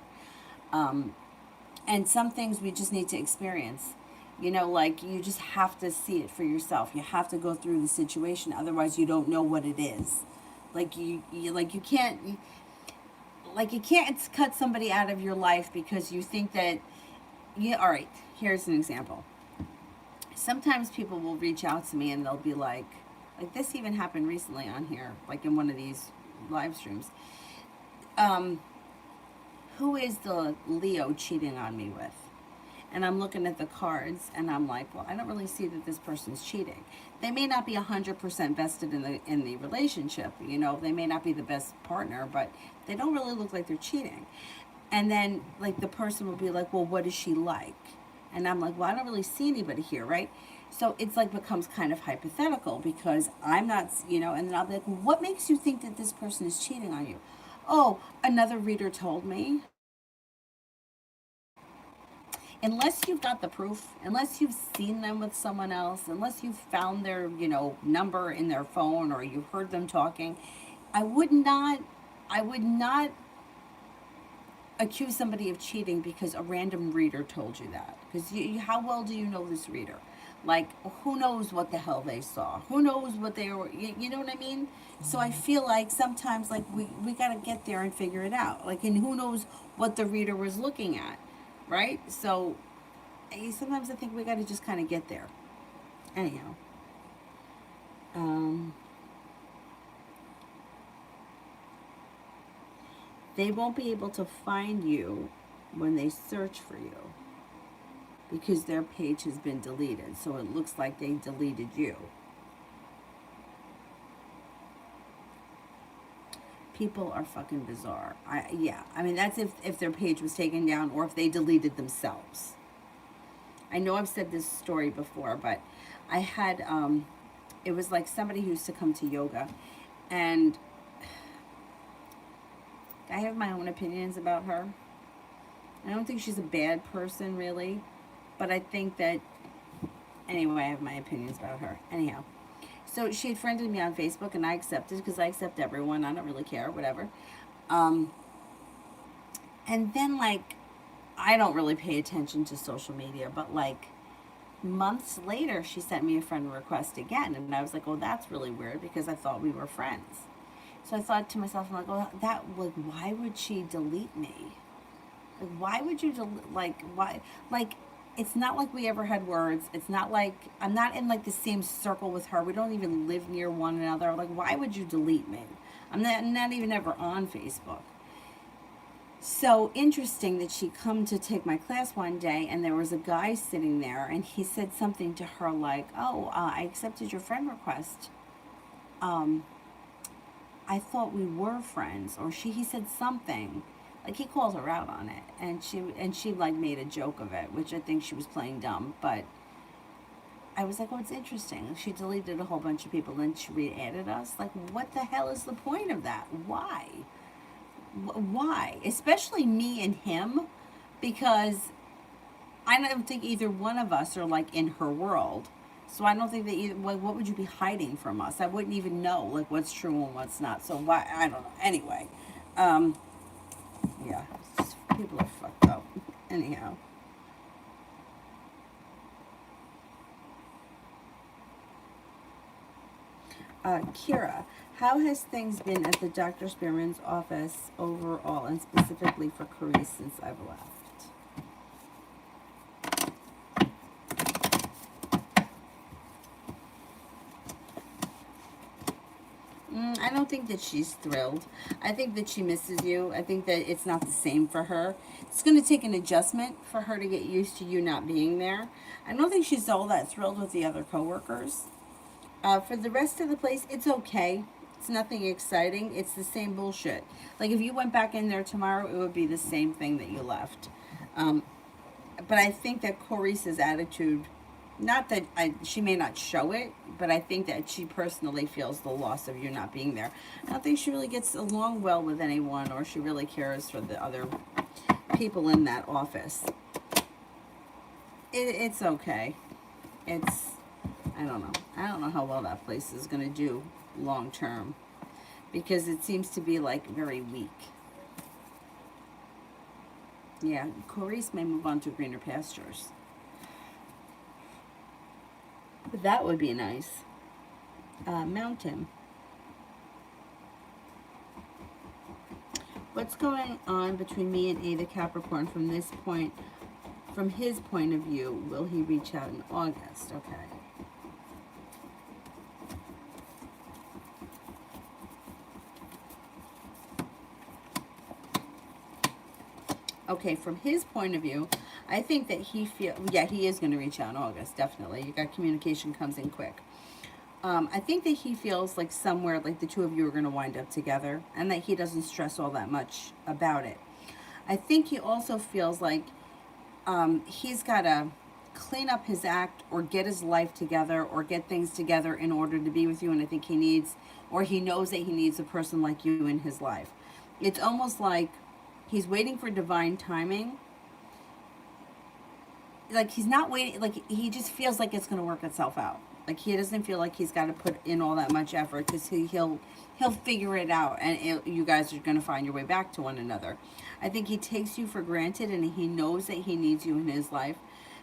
And some things we just need to experience. You know, like you just have to see it for yourself. You have to go through the situation, otherwise you don't know what it is. Like you can't like you can't cut somebody out of your life because you think that all right, here's an example. Sometimes people will reach out to me and they'll be like this even happened recently on here, like in one of these live streams. Who is the Leo cheating on me with? And I'm looking at the cards and I'm like, well, I don't really see that this person's cheating. They may not be 100% vested in the relationship. You know, they may not be the best partner, but they don't really look like they're cheating. And then like the person will be like, well, what is she like? And I'm like, well, I don't really see anybody here, right? So it's like becomes kind of hypothetical because I'm not, you know, and then I'll be like, well, what makes you think that this person is cheating on you? Oh, another reader told me. Unless you've got the proof, unless you've seen them with someone else, unless you've found their, you know, number in their phone or you heard them talking, I would not I would not accuse somebody of cheating because a random reader told you that. Because how well do you know this reader? Like, who knows what the hell they saw? Who knows what they were, you know what I mean? So I feel like sometimes, like, we got to get there and figure it out. Like, and who knows what the reader was looking at, right? So sometimes I think we got to just kind of get there. Anyhow. Um, they won't be able to find you when they search for you because their page has been deleted. So it looks like they deleted you. People are fucking bizarre. I mean, that's if their page was taken down or if they deleted themselves. I know I've said this story before, but I had, it was like somebody who used to come to yoga, and I have my own opinions about her. I don't think she's a bad person, really, but I think that, anyway, I have my opinions about her. Anyhow, so she had friended me on Facebook, and I accepted because I accept everyone. I don't really care, whatever. And then, like, I don't really pay attention to social media, but, like, Months later, she sent me a friend request again, and I was like, "Oh, that's really weird," because I thought we were friends. So I thought to myself, I'm like, "Oh, why would she delete me? Like, why would you why? Like, it's not like we ever had words. It's not like I'm not in like the same circle with her. We don't even live near one another. Like, why would you delete me? I'm not even ever on Facebook." So interesting that she come to take my class one day, and there was a guy sitting there, and he said something to her like, "Oh, I accepted your friend request. Um, I thought we were friends," or he said something, like he called her out on it, and she like made a joke of it, which I think she was playing dumb. But I was like, "Oh, it's interesting." She deleted a whole bunch of people, then she re-added us. Like, what the hell is the point of that? Why? Why? Especially me and him, because I don't think either one of us are like in her world. So I don't think that either. What would you be hiding from us? I wouldn't even know like what's true and what's not. So why? I don't know. Anyway, um, yeah, people are fucked up. Anyhow, Kira, how has things been at the Dr. Spearman's office overall, and specifically for Carice since I've left? I don't think that she's thrilled. I think that she misses you. I think that it's not the same for her. It's going to take an adjustment for her to get used to you not being there. I don't think she's all that thrilled with the other coworkers. For the rest of the place, it's okay. It's nothing exciting. It's the same bullshit. Like if you went back in there tomorrow, it would be the same thing that you left. Um, but I think that Corice's attitude, not that she may not show it, but I think that she personally feels the loss of you not being there. I don't think she really gets along well with anyone, or she really cares for the other people in that office. It's okay. It's, I don't know. I don't know how well that place is going to do long term, because it seems to be like very weak. Yeah, Corice may move on to greener pastures. But that would be nice. Mountain. What's going on between me and A the Capricorn from this point, from his point of view? Will he reach out in August? Okay. Okay, from his point of view, I think that he is going to reach out in August, definitely. You got communication comes in quick. I think that he feels like somewhere like the two of you are going to wind up together, and that he doesn't stress all that much about it. I think he also feels like he's got to clean up his act, or get his life together, or get things together in order to be with you. And I think he needs, or he knows that he needs a person like you in his life. It's almost like he's waiting for divine timing. Like he's not waiting, like he just feels like it's going to work itself out. Like he doesn't feel like he's got to put in all that much effort, because he'll figure it out, and you guys are going to find your way back to one another. I think he takes you for granted, and he knows that he needs you in his life,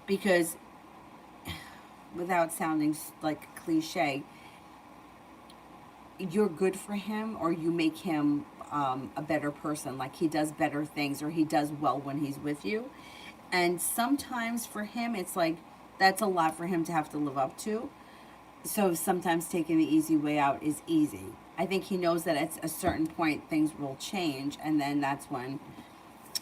because without sounding like cliche, you're good for him, or you make him a better person. Like he does better things, or he does well when he's with you. And sometimes for him, it's like that's a lot for him to have to live up to. So sometimes taking the easy way out is easy. I think he knows that at a certain point things will change, and then that's when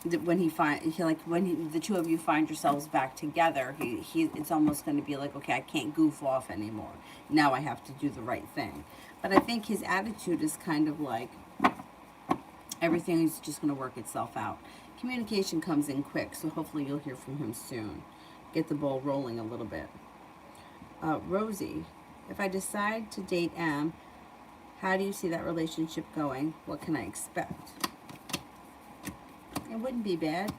the two of you find yourselves back together, he it's almost going to be like, okay, I can't goof off anymore. Now I have to do the right thing. But I think his attitude is kind of like everything is just going to work itself out. Communication comes in quick, so hopefully you'll hear from him soon. Get the ball rolling a little bit. Rosie, if I decide to date M, how do you see that relationship going? What can I expect? It wouldn't be bad.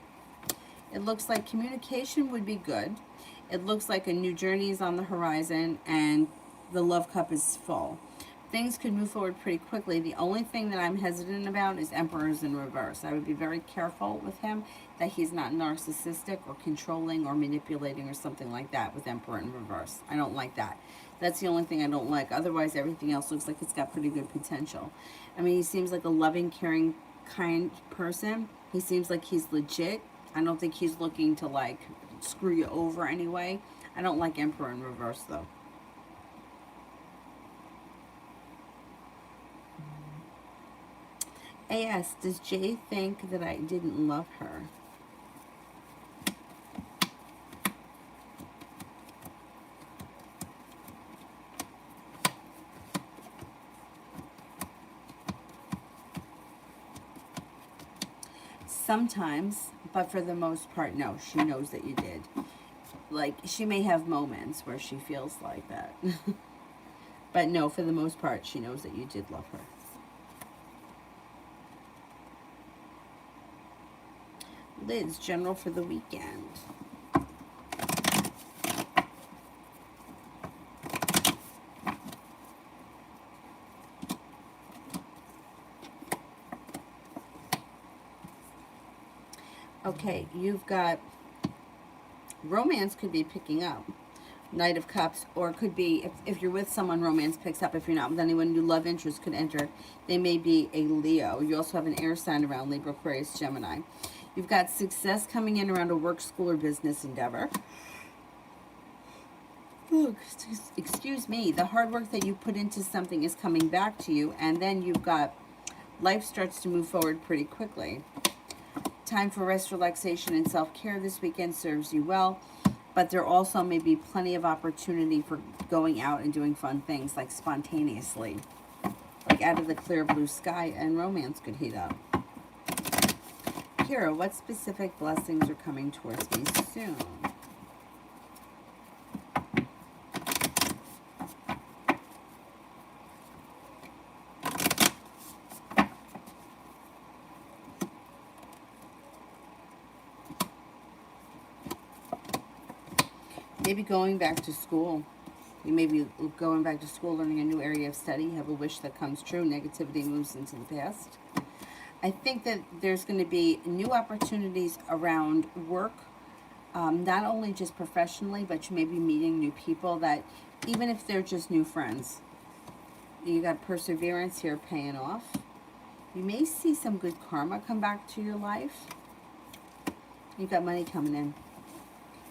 It looks like communication would be good. It looks like a new journey is on the horizon, and the love cup is full. Things could move forward pretty quickly. The only thing that I'm hesitant about is Emperor's in reverse. I would be very careful with him that he's not narcissistic or controlling or manipulating or something like that with Emperor in reverse. I don't like that. That's the only thing I don't like. Otherwise, everything else looks like it's got pretty good potential. I mean, he seems like a loving, caring, kind person. He seems like he's legit. I don't think he's looking to, like, screw you over anyway. I don't like Emperor in reverse, though. AS, does Jay think that I didn't love her? Sometimes, but for the most part, no. She knows that you did. Like, she may have moments where she feels like that. But no, for the most part, she knows that you did love her. Liz, general for the weekend. Okay, you've got romance could be picking up. Knight of Cups, or it could be, if you're with someone, romance picks up. If you're not with anyone, new love interest could enter. They may be a Leo. You also have an air sign around Libra, Aquarius, Gemini. You've got success coming in around a work, school, or business endeavor. Oh, excuse me. The hard work that you put into something is coming back to you, and then you've got life starts to move forward pretty quickly. Time for rest, relaxation, and self-care this weekend serves you well. But there also may be plenty of opportunity for going out and doing fun things, like spontaneously. Like out of the clear blue sky, and romance could heat up. Kira, what specific blessings are coming towards me soon? Maybe going back to school. You may be going back to school, learning a new area of study. You have a wish that comes true. Negativity moves into the past. I think that there's going to be new opportunities around work, not only just professionally, but you may be meeting new people that, even if they're just new friends, you got perseverance here paying off. You may see some good karma come back to your life. You've got money coming in.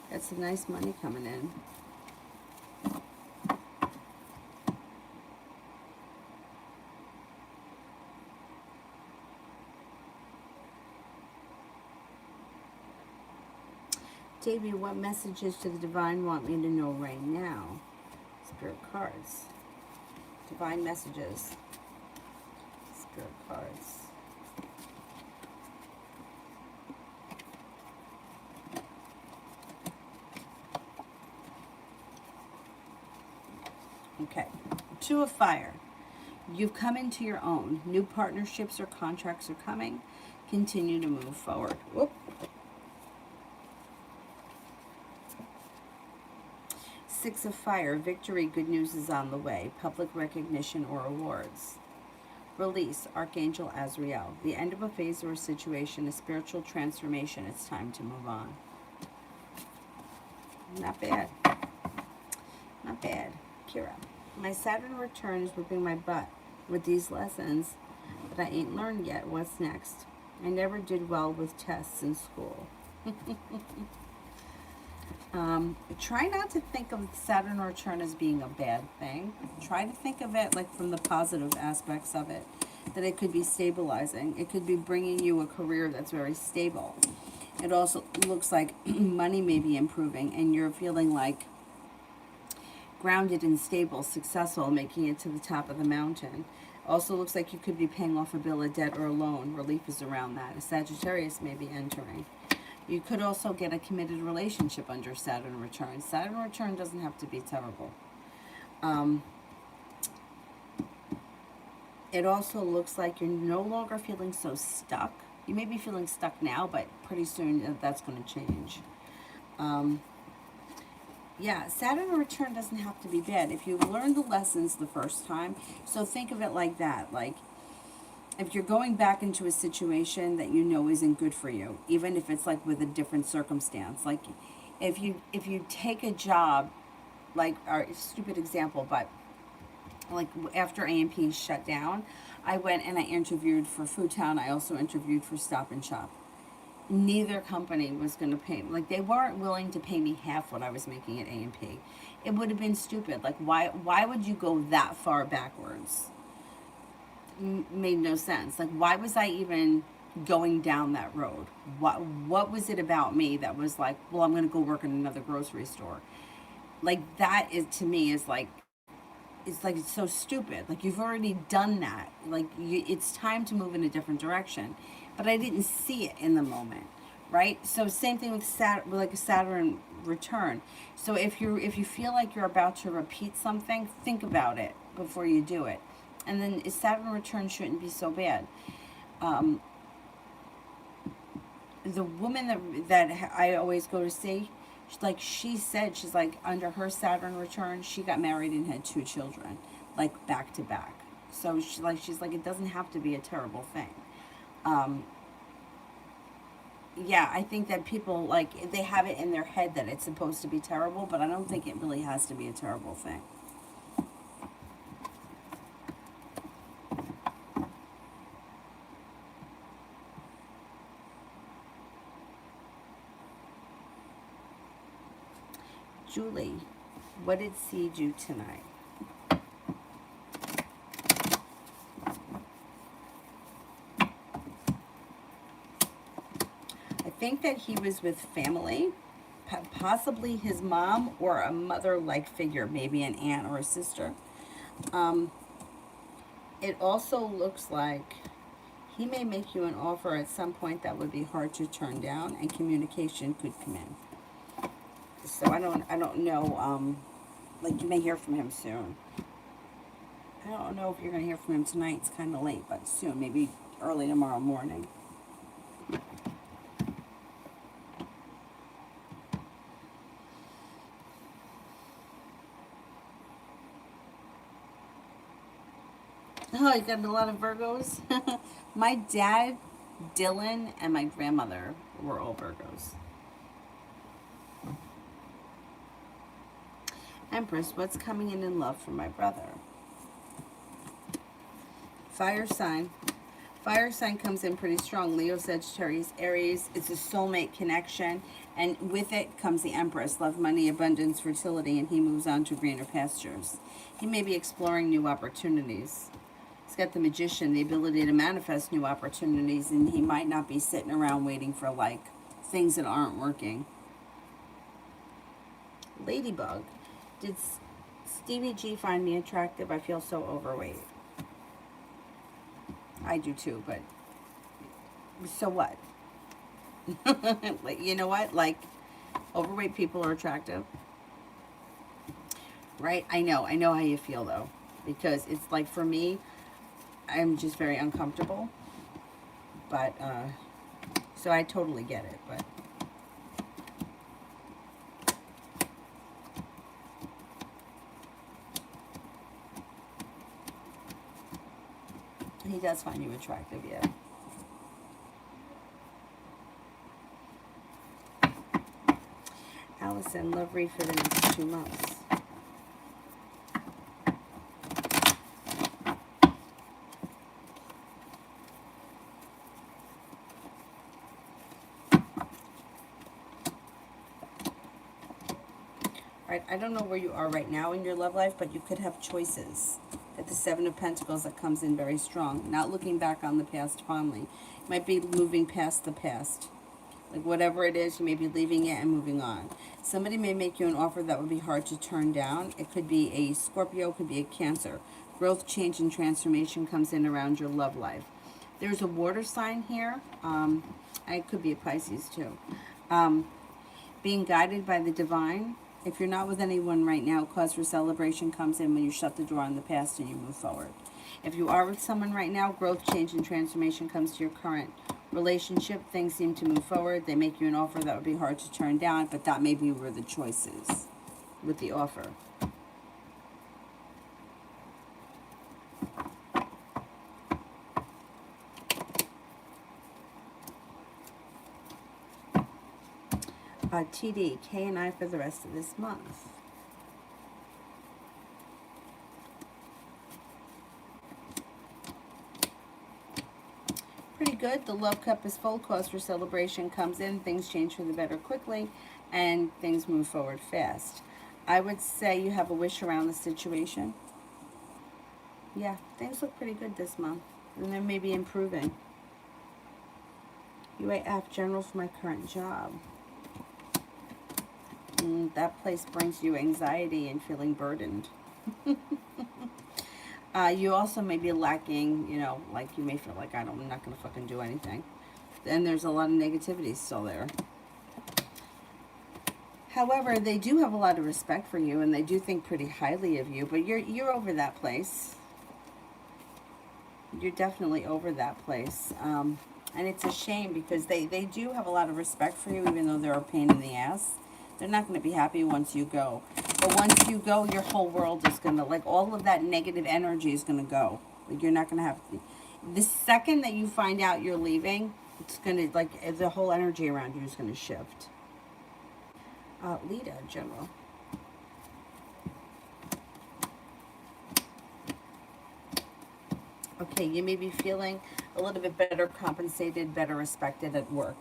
Got some nice money coming in. Davey, what messages do the divine want me to know right now? Spirit cards. Divine messages. Spirit cards. Okay. Two of Fire. You've come into your own. New partnerships or contracts are coming. Continue to move forward. Whoop. Six of Fire. Victory. Good news is on the way. Public recognition or awards. Release. Archangel Azrael. The end of a phase or a situation, a spiritual transformation. It's time to move on. Not bad. Not bad. Kira. My Saturn return is whipping my butt with these lessons that I ain't learned yet. What's next? I never did well with tests in school. Try not to think of Saturn return as being a bad thing. Try to think of it like from the positive aspects of it, that it could be stabilizing. It could be bringing you a career that's very stable. It also looks like money may be improving and you're feeling like grounded and stable, successful, making it to the top of the mountain. Also looks like you could be paying off a bill, a debt, or a loan. Relief is around that. A Sagittarius may be entering. You could also get a committed relationship under Saturn return. Saturn return doesn't have to be terrible. It also looks like you're no longer feeling so stuck. You may be feeling stuck now, but pretty soon that's going to change. Yeah, Saturn in return doesn't have to be bad if you learn the lessons the first time. So think of it like that. Like, if you're going back into a situation that you know isn't good for you, even if it's like with a different circumstance, like if you take a job, like our stupid example, but like after A&P shut down, I went and I interviewed for Food Town. I also interviewed for Stop and Shop. Neither company was going to pay, like they weren't willing to pay me half what I was making at A&P. It would have been stupid. Like why would you go that far backwards? Made no sense. Like why was I even going down that road? What was it about me that was like, well, I'm going to go work in another grocery store? Like that is, to me, is like, it's like it's so stupid. Like you've already done that. Like it's time to move in a different direction. But I didn't see it in the moment, right? So same thing with like a Saturn return. So if you feel like you're about to repeat something, think about it before you do it. And then a Saturn return shouldn't be so bad. Um, the woman that I always go to see, like she said, she's like under her Saturn return, she got married and had 2 children, like back to back. So she's like it doesn't have to be a terrible thing. Um, yeah, I think that people like they have it in their head that it's supposed to be terrible, but I don't think it really has to be a terrible thing. Julie, what did C do tonight? I think that he was with family, possibly his mom or a mother-like figure, maybe an aunt or a sister. Um, it also looks like he may make you an offer at some point that would be hard to turn down, and communication could come in. So I don't know. Like you may hear from him soon. I don't know if you're gonna hear from him tonight. It's kind of late, but soon, maybe early tomorrow morning. Oh, you got a lot of Virgos. My dad, Dylan, and my grandmother were all Virgos. Empress, what's coming in love for my brother? Fire sign. Fire sign comes in pretty strong. Leo, Sagittarius, Aries. It's a soulmate connection. And with it comes the Empress. Love, money, abundance, fertility. And he moves on to greener pastures. He may be exploring new opportunities. He's got the Magician, the ability to manifest new opportunities. And he might not be sitting around waiting for, like, things that aren't working. Ladybug. Did Stevie G find me attractive? I feel so overweight. I do too, but so what? Like, you know what? Like, overweight people are attractive, right? I know how you feel though, because it's like for me, I'm just very uncomfortable. But so I totally get it. But he does find you attractive, yeah. Allison, love read for the next 2 months. Right, I don't know where you are right now in your love life, but you could have choices. At the Seven of Pentacles, that comes in very strong. Not looking back on the past fondly. You might be moving past the past. Like whatever it is, you may be leaving it and moving on. Somebody may make you an offer that would be hard to turn down. It could be a Scorpio, could be a Cancer. Growth, change, and transformation comes in around your love life. There's a water sign here. It could be a Pisces too. Being guided by the divine. If you're not with anyone right now, cause for celebration comes in when you shut the door on the past and you move forward. If you are with someone right now, growth, change, and transformation comes to your current relationship. Things seem to move forward. They make you an offer that would be hard to turn down, but that may be where the choice is. with the offer. TD, K and I for the rest of this month. Pretty good. The love cup is full. Cause for celebration comes in. Things change for the better quickly, and things move forward fast. I would say you have a wish around the situation. Yeah, things look pretty good this month, and they may be improving. UAF, general for my current job. That place brings you anxiety and feeling burdened. You also may be lacking, you know, like you may feel like I'm not going to fucking do anything. And there's a lot of negativity still there. However, they do have a lot of respect for you, and they do think pretty highly of you, but you're over that place. You're definitely over that place. And it's a shame because they do have a lot of respect for you, even though they're a pain in the ass. They're not going to be happy once you go. But once you go, your whole world is going to, like, all of that negative energy is going to go. Like, you're not going to have, the second that you find out you're leaving, it's going to, like, the whole energy around you is going to shift. Lita, general. Okay, you may be feeling a little bit better compensated, better respected at work.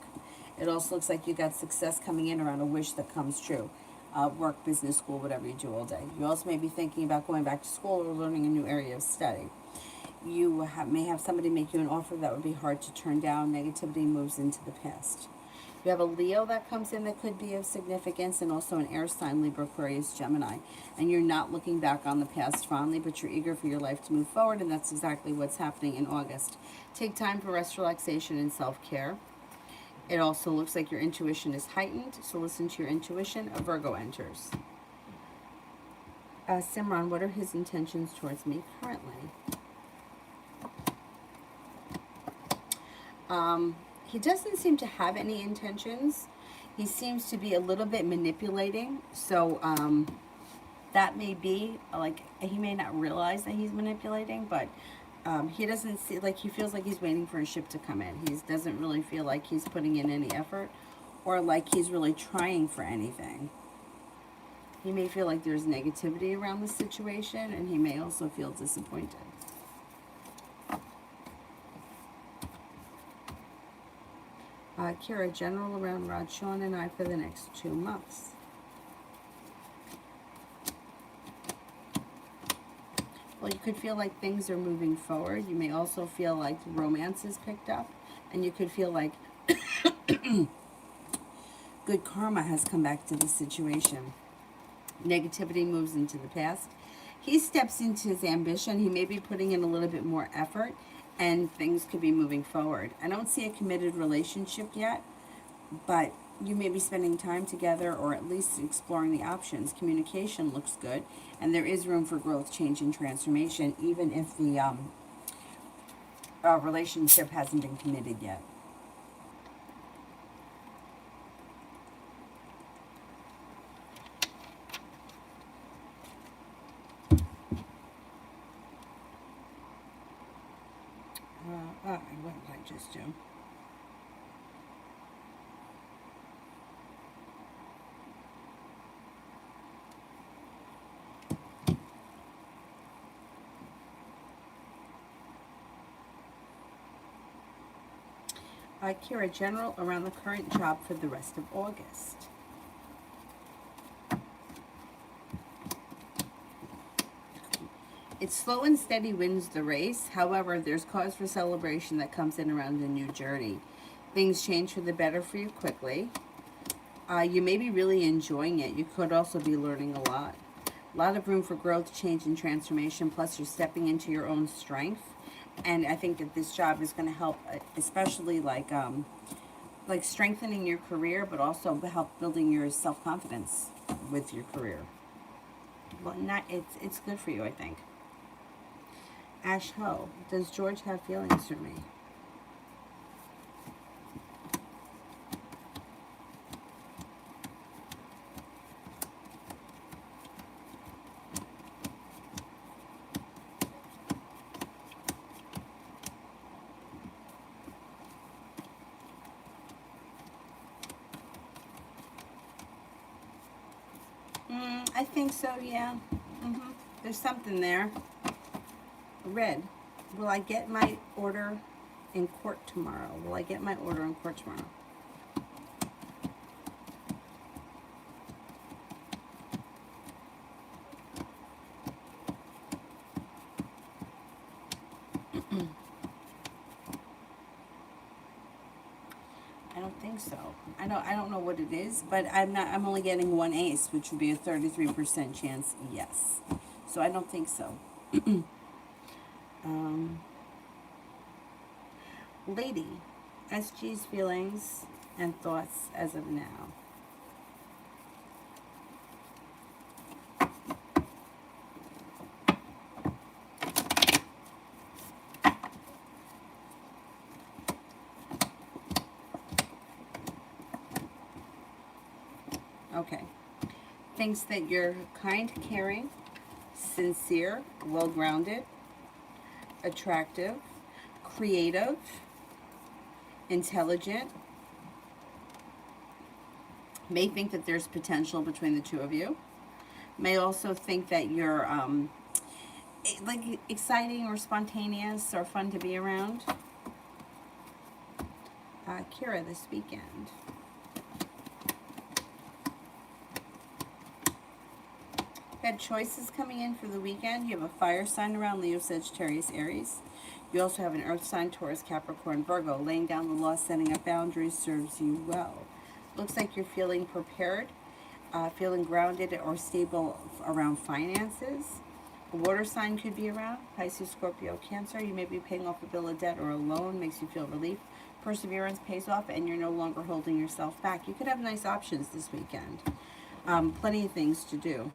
It also looks like you got success coming in around a wish that comes true. Work, business, school, whatever you do all day. You also may be thinking about going back to school or learning a new area of study. You may have somebody make you an offer that would be hard to turn down. Negativity moves into the past. You have a Leo that comes in that could be of significance, and also an air sign, Libra, Aquarius, Gemini. And you're not looking back on the past fondly, but you're eager for your life to move forward, and that's exactly what's happening in August. Take time for rest, relaxation, and self-care. It also looks like your intuition is heightened, so listen to your intuition. A Virgo enters. Simran, what are his intentions towards me currently? He doesn't seem to have any intentions. He seems to be a little bit manipulating, so that may be, like, he may not realize that he's manipulating, but he doesn't see, like, he feels like he's waiting for a ship to come in. He doesn't really feel like he's putting in any effort or like he's really trying for anything. He may feel like there's negativity around the situation, and he may also feel disappointed. Kira, general around Rod, Sean, and I for the next 2 months. Well, you could feel like things are moving forward. You may also feel like romance is picked up, and you could feel like good karma has come back to the situation. Negativity moves into the past. He steps into his ambition. He may be putting in a little bit more effort, and things could be moving forward. I don't see a committed relationship yet, but you may be spending time together, or at least exploring the options. Communication looks good, and there is room for growth, change, and transformation, even if the relationship hasn't been committed yet. What did I just do? Kira, general around the current job for the rest of August. It's slow and steady wins the race. However, there's cause for celebration that comes in around a new journey. Things change for the better for you quickly. You may be really enjoying it. You could also be learning a lot. A lot of room for growth, change, and transformation. Plus, you're stepping into your own strength. And I think that this job is going to help, especially like strengthening your career, but also help building your self-confidence with your career. Well, it's good for you, I think. Ash Ho, does George have feelings for me? I think so, yeah. There's something there. Red. Will I get my order in court tomorrow? Will I get my order in court tomorrow? I don't think so. I don't know what it is, but I'm only getting one ace, which would be a 33% chance yes. So I don't think so. Lady, SG's feelings and thoughts as of now. Okay. Thinks that you're kind, caring, sincere, well-grounded, attractive, creative, intelligent. May think that there's potential between the two of you. May also think that you're like exciting or spontaneous or fun to be around. Kira, this weekend. Had choices coming in for the weekend. You have a fire sign around Leo, Sagittarius, Aries. You also have an earth sign, Taurus, Capricorn, Virgo. Laying down the law, setting up boundaries serves you well. Looks like you're feeling prepared, feeling grounded or stable around finances. A water sign could be around, Pisces, Scorpio, Cancer. You may be paying off a bill of debt or a loan, makes you feel relief. Perseverance pays off and you're no longer holding yourself back. You could have nice options this weekend. Plenty of things to do.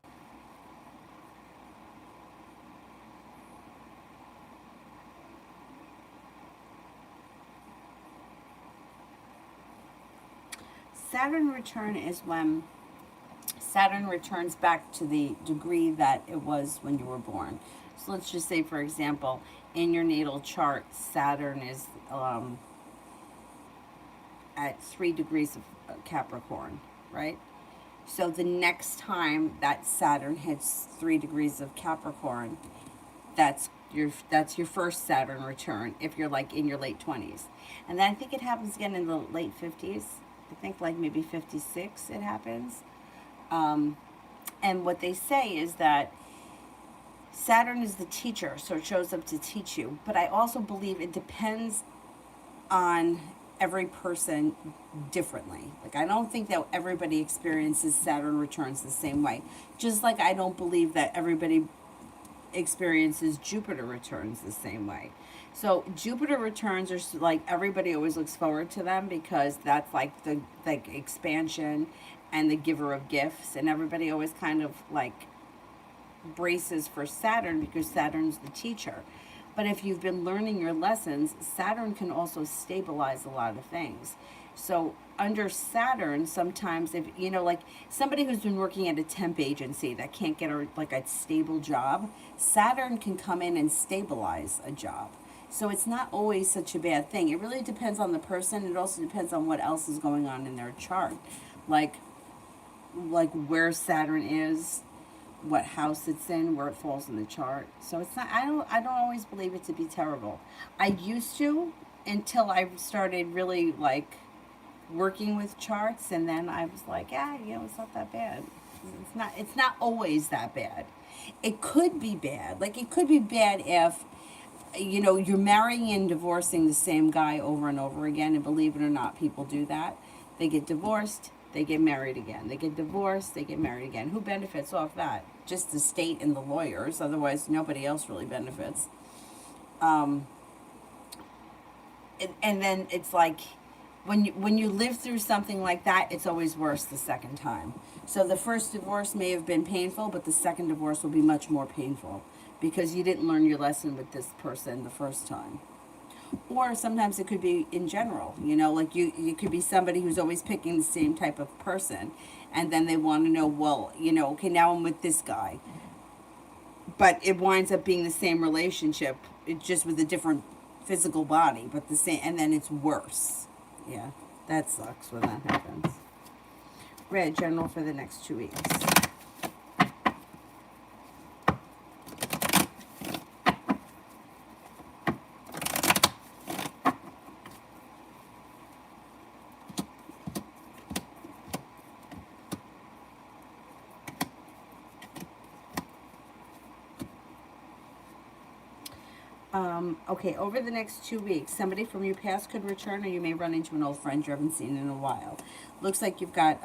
Saturn return is when Saturn returns back to the degree that it was when you were born. So let's just say, for example, in your natal chart, Saturn is at 3 degrees of Capricorn, right? So the next time that Saturn hits 3 degrees of Capricorn, that's your first Saturn return if you're like in your late 20s. And then I think it happens again in the late 50s. I think like maybe 56 it happens. And what they say is that Saturn is the teacher, so it shows up to teach you. But I also believe it depends on every person differently. Like, I don't think that everybody experiences Saturn returns the same way. Just like I don't believe that everybody experiences Jupiter returns the same way. So Jupiter returns are like, everybody always looks forward to them because that's like the expansion and the giver of gifts, and everybody always kind of like braces for Saturn because Saturn's the teacher. But if you've been learning your lessons, Saturn can also stabilize a lot of things. So under Saturn, sometimes if, you know, like somebody who's been working at a temp agency that can't get like a stable job, Saturn can come in and stabilize a job. So it's not always such a bad thing. It really depends on the person. It also depends on what else is going on in their chart. Like where Saturn is, what house it's in, where it falls in the chart. So it's not, I don't always believe it to be terrible. I used to, until I started really like working with charts, and then I was like, yeah, you know, it's not that bad. It's not always that bad. It could be bad. Like, it could be bad if, you know, you're marrying and divorcing the same guy over and over again, and believe it or not, people do that. They get divorced, they get married again. They get divorced, they get married again. Who benefits off that? Just the state and the lawyers. Otherwise, nobody else really benefits. And then it's like, when you live through something like that, it's always worse the second time. So the first divorce may have been painful, but the second divorce will be much more painful because you didn't learn your lesson with this person the first time. Or sometimes it could be in general, you know, like you could be somebody who's always picking the same type of person, and then they want to know, well, you know, okay, now I'm with this guy. But it winds up being the same relationship, it's just with a different physical body, but the same, and then it's worse. Yeah, that sucks when that happens. Red, general for the next 2 weeks. Okay, over the next 2 weeks, somebody from your past could return, or you may run into an old friend you haven't seen in a while. Looks like you've got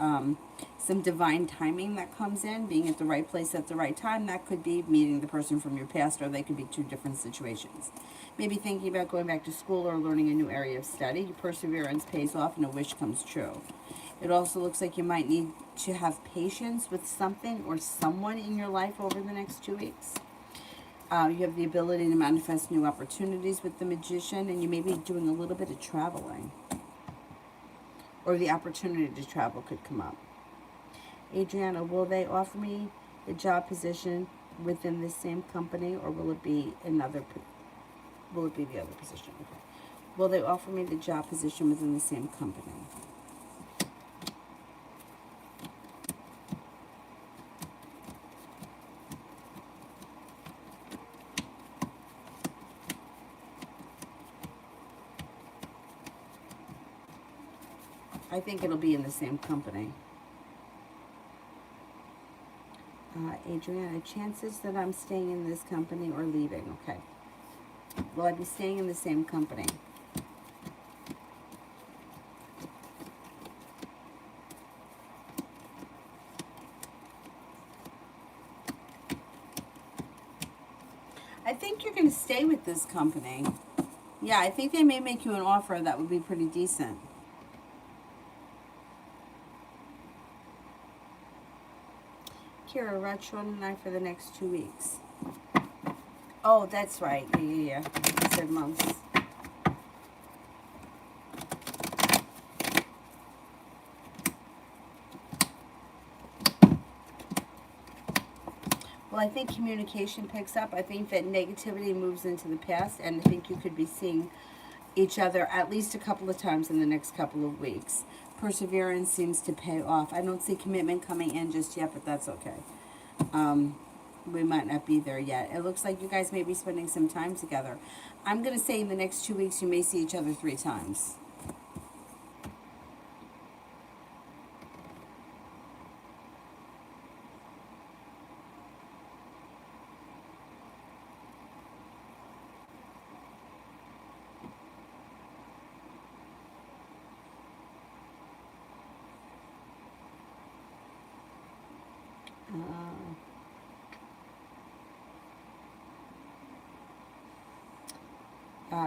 some divine timing that comes in, being at the right place at the right time. That could be meeting the person from your past, or they could be two different situations. Maybe thinking about going back to school or learning a new area of study. Your perseverance pays off and a wish comes true. It also looks like you might need to have patience with something or someone in your life over the next 2 weeks. You have the ability to manifest new opportunities with the magician, and you may be doing a little bit of traveling, or the opportunity to travel could come up. Adriana, will they offer me a job position within the same company, or will it be another? Will it be the other position? Okay. Will they offer me the job position within the same company? I think it'll be in the same company. Adriana, chances that I'm staying in this company or leaving? Okay. Will I be staying in the same company? I think you're going to stay with this company. Yeah, I think they may make you an offer that would be pretty decent. Kira, retro and I for the next 2 weeks. Oh, that's right. Yeah. I said months. Well, I think communication picks up. I think that negativity moves into the past, and I think you could be seeing each other at least a couple of times in the next couple of weeks. Perseverance seems to pay off. I don't see commitment coming in just yet, but that's okay. We might not be there yet. It looks like you guys may be spending some time together. I'm going to say in the next 2 weeks you may see each other 3 times.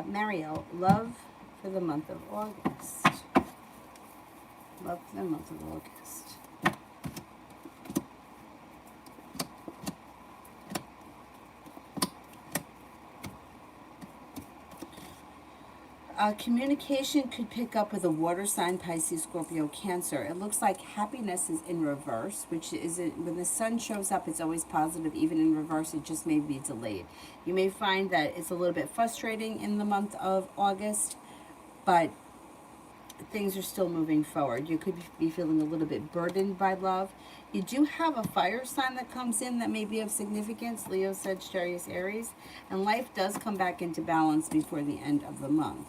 Mario, love for the month of August. Love for the month of August. Communication could pick up with a water sign, Pisces, Scorpio, Cancer. It looks like happiness is in reverse, which is when the sun shows up, it's always positive. Even in reverse, it just may be delayed. You may find that it's a little bit frustrating in the month of August, but things are still moving forward. You could be feeling a little bit burdened by love. You do have a fire sign that comes in that may be of significance, Leo, Sagittarius, Aries, and life does come back into balance before the end of the month.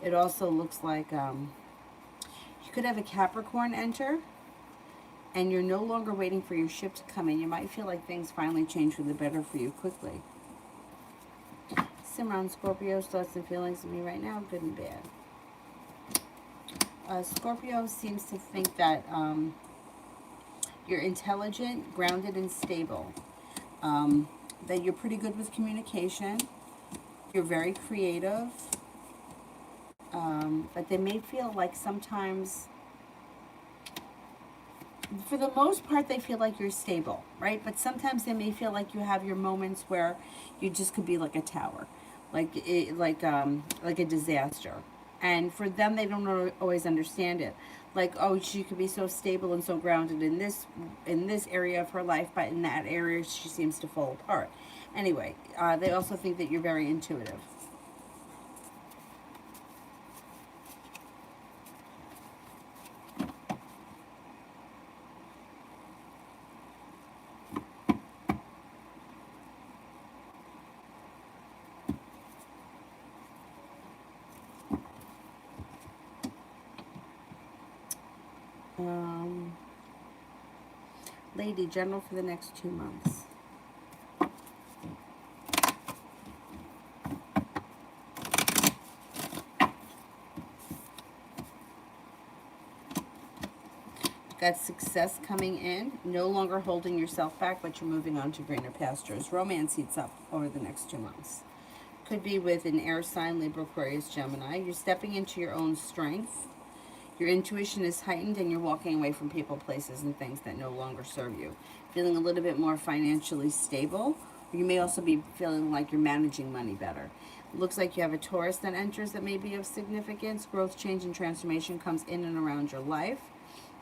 It also looks like you could have a Capricorn enter, and you're no longer waiting for your ship to come in. You might feel like things finally change for the better for you quickly. Simran, Scorpio's thoughts and feelings of me right now, good and bad. Scorpio seems to think that you're intelligent, grounded, and stable. That you're pretty good with communication. You're very creative. But they may feel like sometimes, for the most part, they feel like you're stable, right? But sometimes they may feel like you have your moments where you just could be like a tower, like a disaster. And for them, they don't always understand it. Like, oh, she could be so stable and so grounded in this area of her life, but in that area, she seems to fall apart. Anyway, they also think that you're very intuitive. Lady, general for the next 2 months. Got success coming in. No longer holding yourself back, but you're moving on to greener pastures. Romance heats up over the next 2 months. Could be with an air sign, Libra, Aquarius, Gemini. You're stepping into your own strength. Your intuition is heightened and you're walking away from people, places, and things that no longer serve you. Feeling a little bit more financially stable. You may also be feeling like you're managing money better. It looks like you have a Taurus that enters that may be of significance. Growth, change, and transformation comes in and around your life.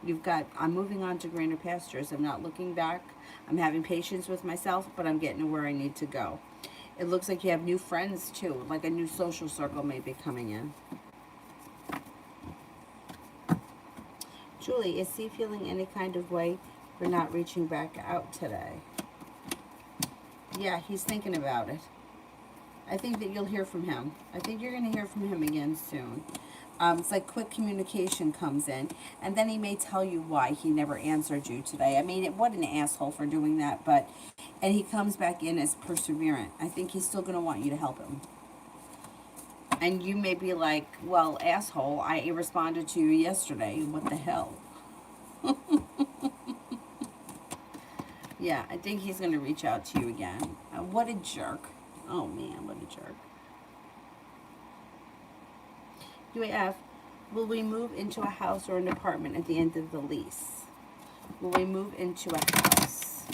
You've got, I'm moving on to greener pastures. I'm not looking back. I'm having patience with myself, but I'm getting to where I need to go. It looks like you have new friends too, like a new social circle may be coming in. Julie, is he feeling any kind of way for not reaching back out today? Yeah, he's thinking about it. I think that you'll hear from him. I think you're going to hear from him again soon. It's like quick communication comes in, and then he may tell you why he never answered you today. I mean, what an asshole for doing that, and he comes back in as perseverant. I think he's still going to want you to help him. And you may be like, well, asshole, I responded to you yesterday. What the hell? Yeah, I think he's going to reach out to you again. What a jerk. Oh, man, what a jerk. UAF, will we move into a house or an apartment at the end of the lease? Will we move into a house?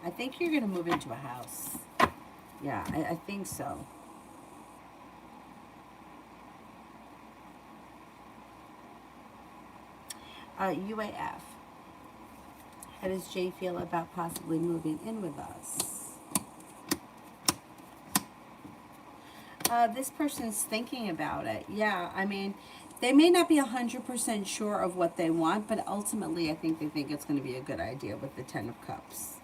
I think you're going to move into a house. Yeah, I think so. UAF. How does Jay feel about possibly moving in with us? This person's thinking about it. Yeah, I mean, they may not be 100% sure of what they want, but ultimately I think they think it's going to be a good idea with the Ten of Cups.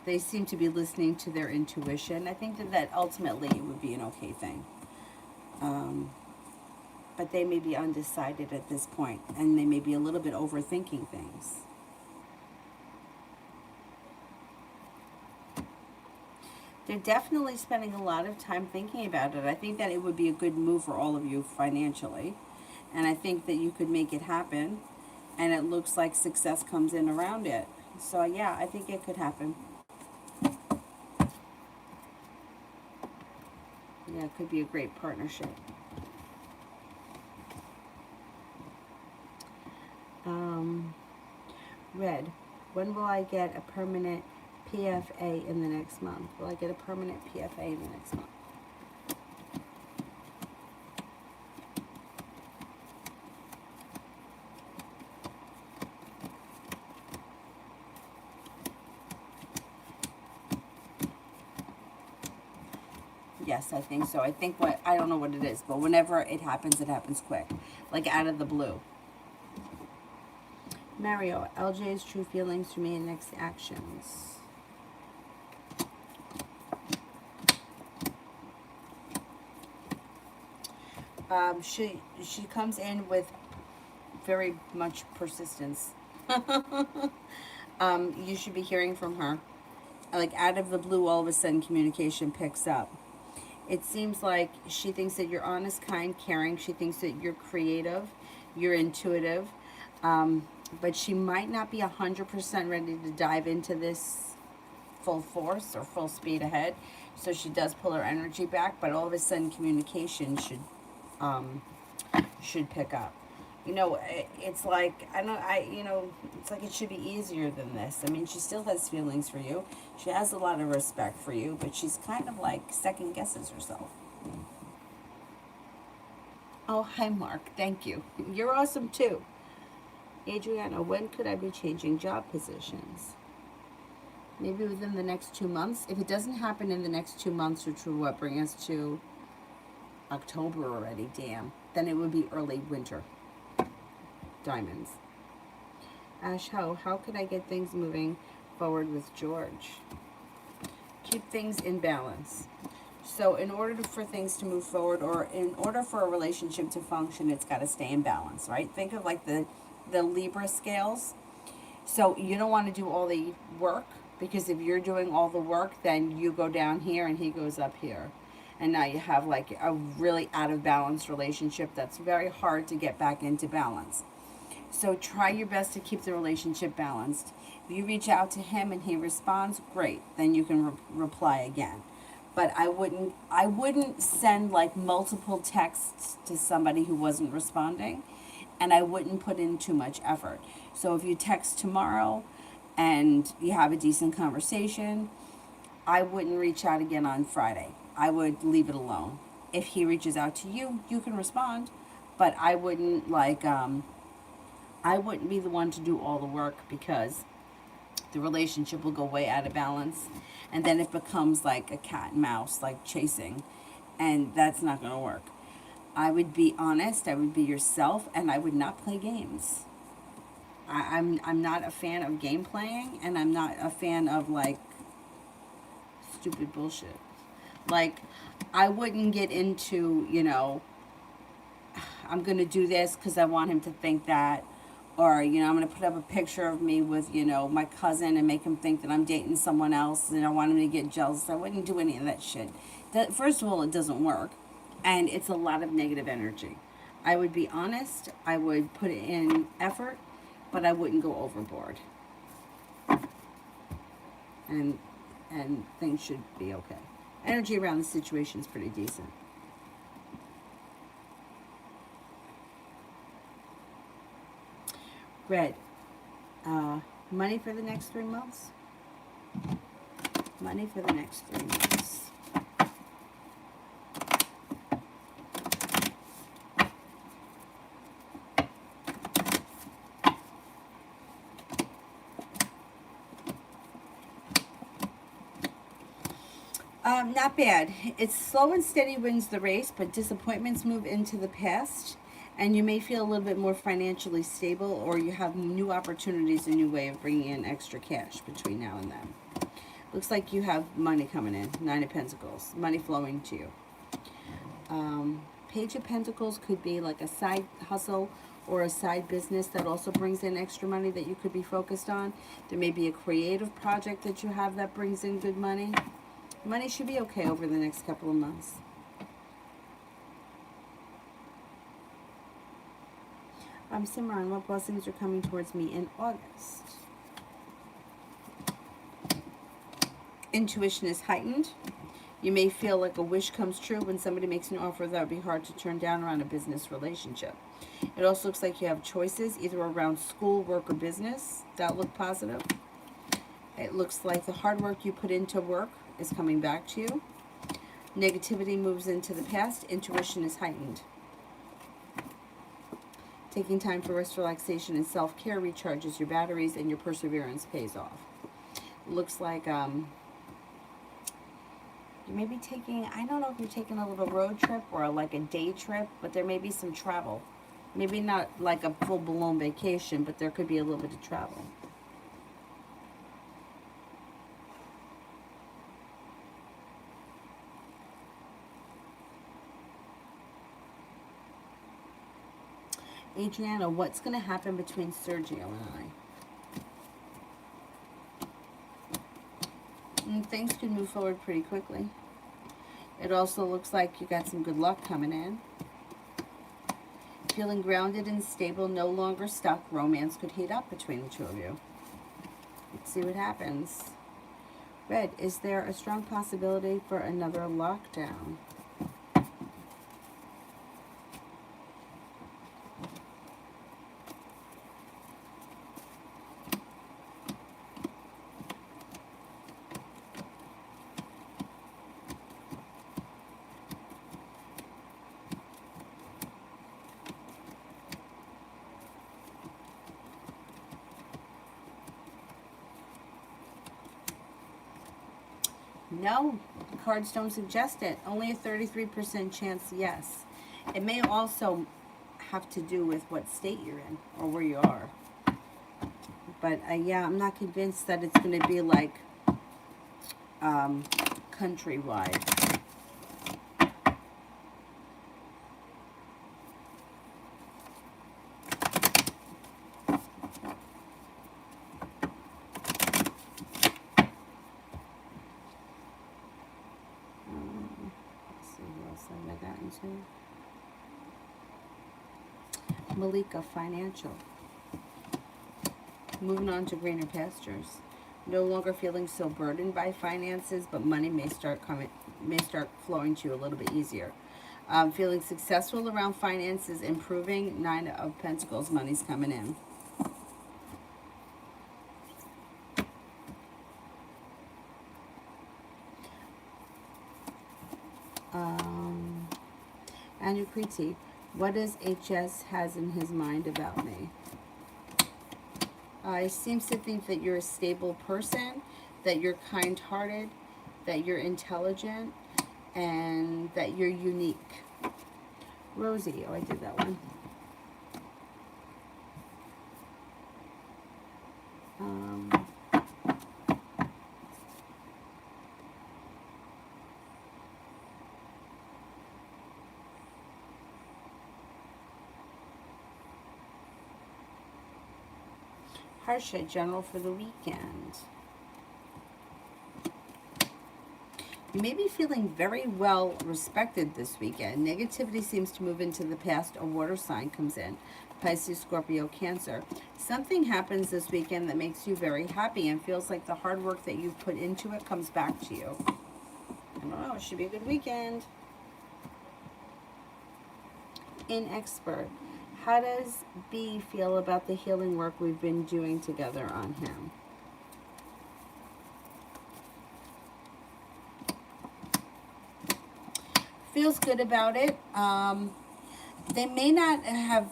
They seem to be listening to their intuition. I think that ultimately it would be an okay thing. But they may be undecided at this point, and they may be a little bit overthinking things. They're definitely spending a lot of time thinking about it. I think that it would be a good move for all of you financially, and I think that you could make it happen, and it looks like success comes in around it. So yeah, I think it could happen. Yeah, it could be a great partnership. Red, when will I get a permanent PFA in the next month? Will I get a permanent PFA in the next month? Yes, I think so. I think I don't know what it is, but whenever it happens quick. Like out of the blue. Mario, LJ's true feelings for me and next actions. She comes in with very much persistence. You should be hearing from her. Like out of the blue, all of a sudden communication picks up. It seems like she thinks that you're honest, kind, caring. She thinks that you're creative, you're intuitive. But she might not be 100% ready to dive into this full force or full speed ahead. So she does pull her energy back, but all of a sudden communication should pick up. You know, it's like, it's like it should be easier than this. I mean, she still has feelings for you. She has a lot of respect for you, but she's kind of like second guesses herself. Oh, hi, Mark. Thank you. You're awesome, too. Adriana, when could I be changing job positions? Maybe within the next 2 months. If it doesn't happen in the next 2 months, which would what bring us to October already, damn, then it would be early winter. Diamonds. Ash Ho, how could I get things moving forward with George? Keep things in balance. So in order for things to move forward, or in order for a relationship to function, it's got to stay in balance, right? Think of like the Libra scales. So you don't want to do all the work, Because if you're doing all the work, then you go down here and he goes up here. And now you have like a really out of balance relationship that's very hard to get back into balance. So try your best to keep the relationship balanced. If you reach out to him and he responds, great. Then you can reply again. But I wouldn't send like multiple texts to somebody who wasn't responding, and I wouldn't put in too much effort. So if you text tomorrow and you have a decent conversation, I wouldn't reach out again on Friday. I would leave it alone. If he reaches out to you, you can respond, but I wouldn't be the one to do all the work, because the relationship will go way out of balance, and then it becomes like a cat and mouse, like chasing, and that's not going to work. I would be honest, I would be yourself, and I would not play games. I'm not a fan of game playing, and I'm not a fan of like stupid bullshit. Like, I wouldn't get into, I'm going to do this because I want him to think that. Or, I'm going to put up a picture of me with, my cousin and make him think that I'm dating someone else and I want him to get jealous. I wouldn't do any of that shit. First of all, it doesn't work. And it's a lot of negative energy. I would be honest. I would put in effort, but I wouldn't go overboard. And things should be okay. Energy around the situation is pretty decent. Red. Money for the next 3 months. Money for the next 3 months. Not bad. It's slow and steady wins the race, but disappointments move into the past, and you may feel a little bit more financially stable, or you have new opportunities, a new way of bringing in extra cash between now and then. Looks like you have money coming in. 9 of Pentacles. Money flowing to you. Page of Pentacles could be like a side hustle or a side business that also brings in extra money that you could be focused on. There may be a creative project that you have that brings in good money. Money should be okay over the next couple of months. Simran, what blessings are coming towards me in August? Intuition is heightened. You may feel like a wish comes true when somebody makes an offer that would be hard to turn down around a business relationship. It also looks like you have choices either around school, work, or business that look positive. It looks like the hard work you put into work is coming back to you. Negativity moves into the past. Intuition is heightened. Taking time for rest, relaxation, and self-care recharges your batteries, and your perseverance pays off. It looks like you may be taking, I don't know if you're taking a little road trip or like a day trip, but there may be some travel. Maybe not like a full-blown vacation, but there could be a little bit of travel. Adriana, what's going to happen between Sergio and I? Things could move forward pretty quickly. It also looks like you got some good luck coming in. Feeling grounded and stable, no longer stuck. Romance could heat up between the two of you. Let's see what happens. Red, is there a strong possibility for another lockdown? No, the cards don't suggest it. Only a 33% chance yes. It may also have to do with what state you're in or where you are. But yeah, I'm not convinced that it's going to be like countrywide. Malika, financial. Moving on to greener pastures. No longer feeling so burdened by finances, but money may start flowing to you a little bit easier. Feeling successful around finances, improving. 9 of Pentacles, money's coming in. Anukriti, what does HS has in his mind about me? He seems to think that you're a stable person, that you're kind-hearted, that you're intelligent, and that you're unique. Rosie, oh, I did that one. Harsha, general for the weekend. You may be feeling very well respected this weekend. Negativity seems to move into the past. A water sign comes in. Pisces, Scorpio, Cancer. Something happens this weekend that makes you very happy and feels like the hard work that you've put into it comes back to you. I don't know, it should be a good weekend. Inexpert. How does B feel about the healing work we've been doing together on him? Feels good about it. They may not have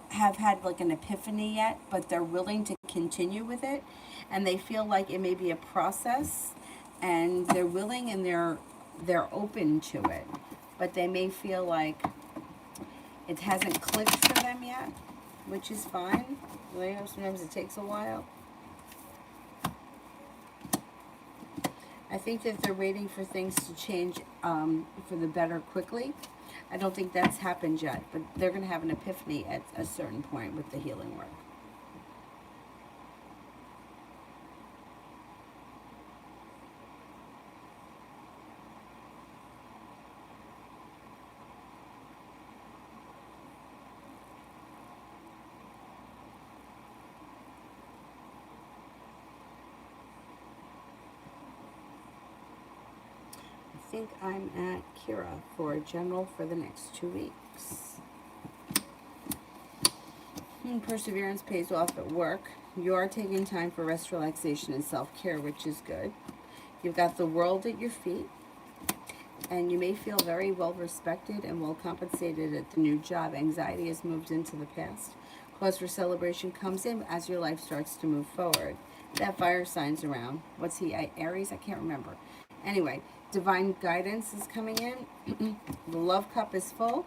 have had like an epiphany yet, but they're willing to continue with it, and they feel like it may be a process, and they're willing and they're open to it, but they may feel like it hasn't clicked for them yet, which is fine. You know, sometimes it takes a while. I think that they're waiting for things to change for the better quickly. I don't think that's happened yet, but they're going to have an epiphany at a certain point with the healing work. I think I'm at Kira for a general for the next 2 weeks. Perseverance pays off at work. You are taking time for rest, relaxation, and self-care, which is good. You've got the world at your feet, and you may feel very well respected and well compensated at the new job. Anxiety has moved into the past. Cause for celebration comes in as your life starts to move forward. That fire sign's around. What's he, Aries? I can't remember. Anyway, divine guidance is coming in. The love cup is full.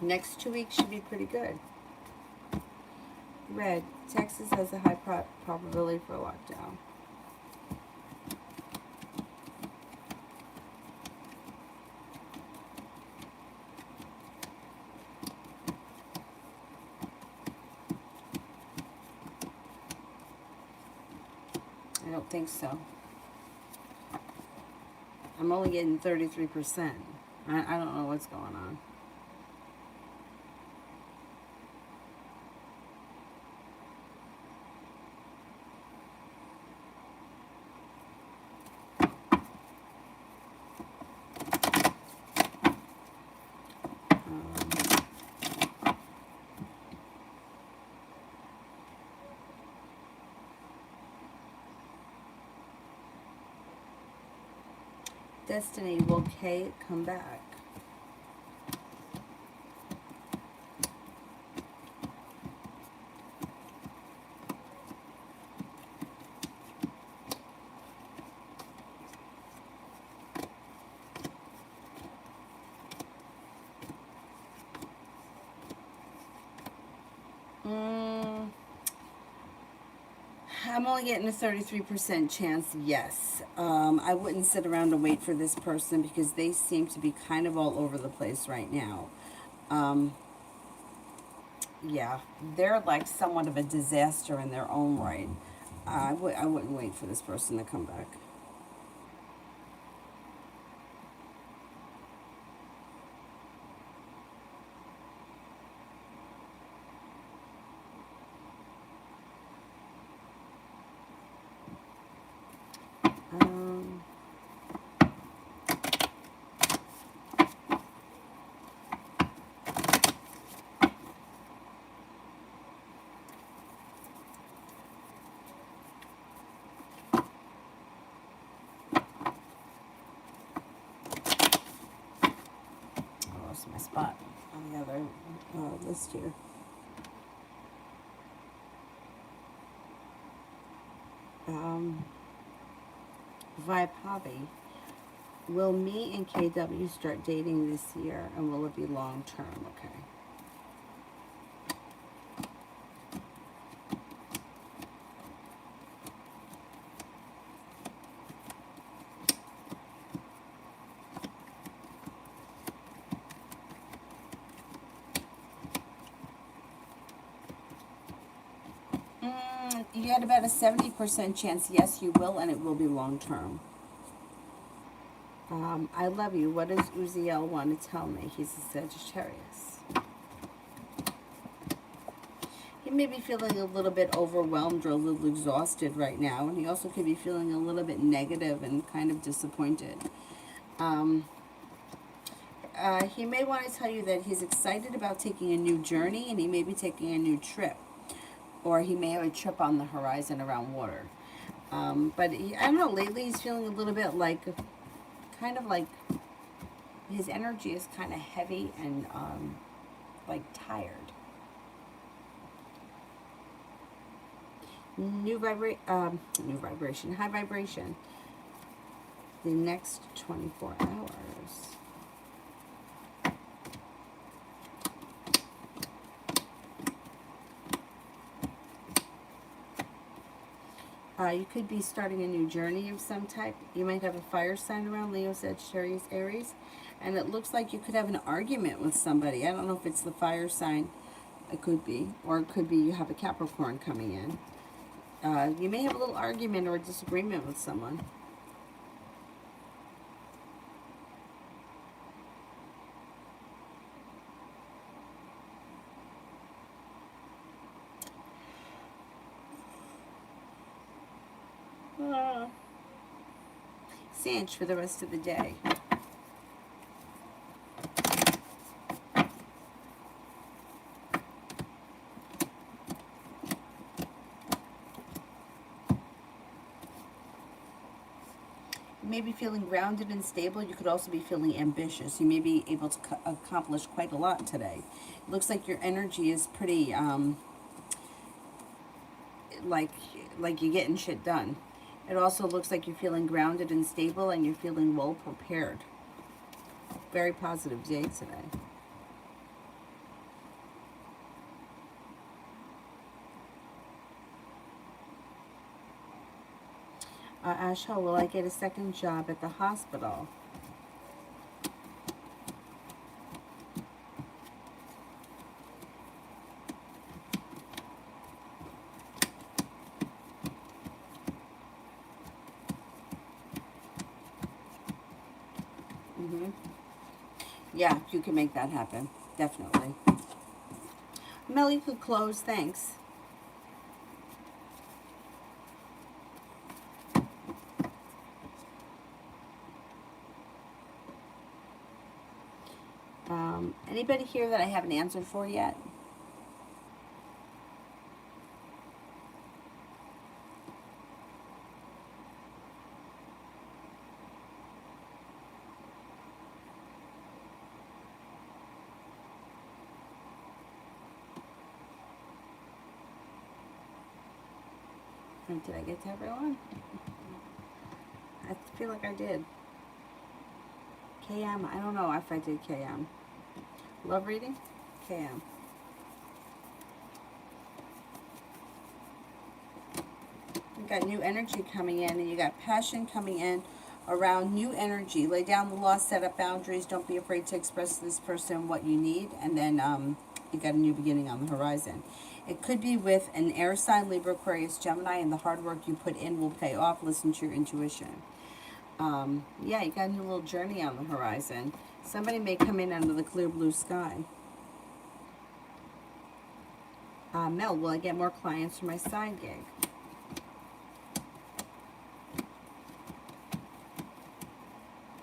Next 2 weeks should be pretty good. Red, Texas has a high probability for a lockdown. I don't think so. I'm only getting 33%. I don't know what's going on. Destiny, will Kate come back? I'm only getting a 33% chance, yes. I wouldn't sit around and wait for this person because they seem to be kind of all over the place right now. Yeah, they're like somewhat of a disaster in their own right. I wouldn't wait for this person to come back. spot on the other list here. Vipavi. Will me and KW start dating this year, and will it be long term? Okay. You had about a 70% chance, yes, you will, and it will be long term. I love you. What does Uziel want to tell me? He's a Sagittarius. He may be feeling a little bit overwhelmed or a little exhausted right now, and he also could be feeling a little bit negative and kind of disappointed. He may want to tell you that he's excited about taking a new journey, and he may be taking a new trip. Or he may have a trip on the horizon around water. But I don't know, lately he's feeling a little bit like, kind of like, his energy is kind of heavy and like tired. New vibration, high vibration. The next 24 hours. You could be starting a new journey of some type. You might have a fire sign around, Leo, Sagittarius, Aries. And it looks like you could have an argument with somebody. I don't know if it's the fire sign. It could be. Or it could be you have a Capricorn coming in. You may have a little argument or a disagreement with someone. Sage for the rest of the day. You may be feeling grounded and stable. You could also be feeling ambitious. You may be able to accomplish quite a lot today. It looks like your energy is pretty, like you're getting shit done. It also looks like you're feeling grounded and stable, and you're feeling well prepared. Very positive day today. Asha, will I get a second job at the hospital? Yeah, you can make that happen. Definitely. Mel, you could close. Thanks. Anybody here that I haven't answered for yet? Did I get to everyone? I feel like I did. KM, I don't know if I did KM. Love reading? KM. You got new energy coming in, and you got passion coming in around new energy. Lay down the law, set up boundaries. Don't be afraid to express to this person what you need, and then you got a new beginning on the horizon. It could be with an air sign, Libra, Aquarius, Gemini, and the hard work you put in will pay off. Listen to your intuition. Yeah, you got a new little journey on the horizon. Somebody may come in under the clear blue sky. Mel, will I get more clients for my side gig?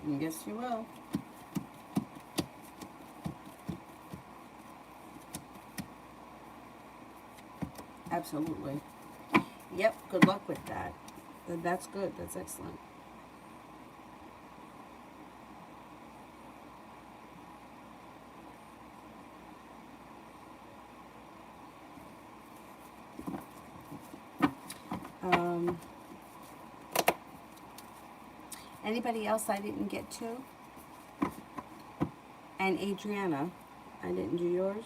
I guess you will. Absolutely. Yep, good luck with that. That's good. That's excellent. Um, Anybody else I didn't get to? And Adriana, I didn't do yours.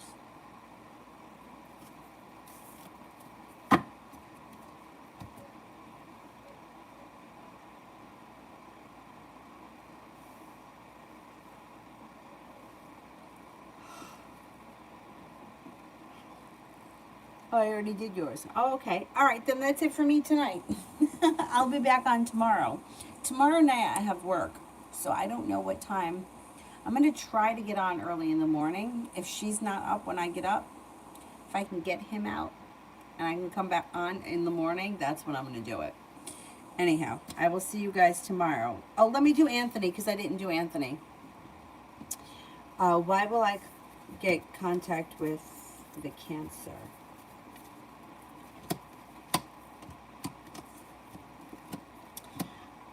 Oh, I already did yours. Oh, okay. All right, then that's it for me tonight. I'll be back on tomorrow. Tomorrow night I have work, so I don't know what time. I'm going to try to get on early in the morning. If she's not up when I get up, if I can get him out and I can come back on in the morning, that's when I'm going to do it. Anyhow, I will see you guys tomorrow. Oh, let me do Anthony because I didn't do Anthony. Why will I get contact with the Cancer?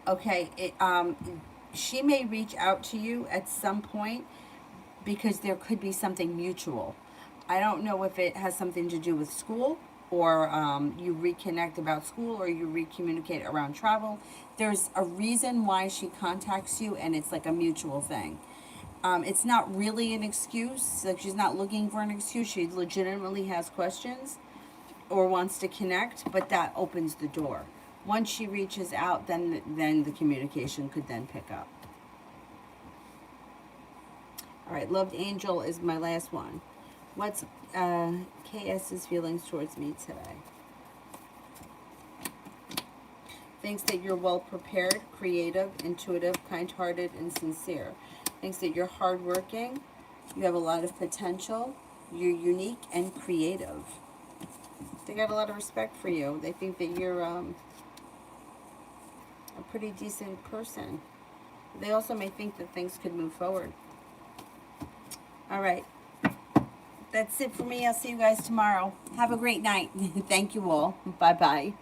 Okay, she may reach out to you at some point because there could be something mutual. I don't know if it has something to do with school or you reconnect about school or you recommunicate around travel. There's a reason why she contacts you and it's like a mutual thing. It's not really an excuse. Like she's not looking for an excuse. She legitimately has questions or wants to connect, but that opens the door. Once she reaches out, then the communication could then pick up. All right, Loved Angel is my last one. What's KS's feelings towards me today? Thinks that you're well prepared, creative, intuitive, kind-hearted, and sincere. Thinks that you're hardworking, you have a lot of potential, you're unique and creative. They got a lot of respect for you. They think that you're a pretty decent person. They also may think that things could move forward. All right. That's it for me. I'll see you guys tomorrow. Have a great night. Thank you all. Bye-bye.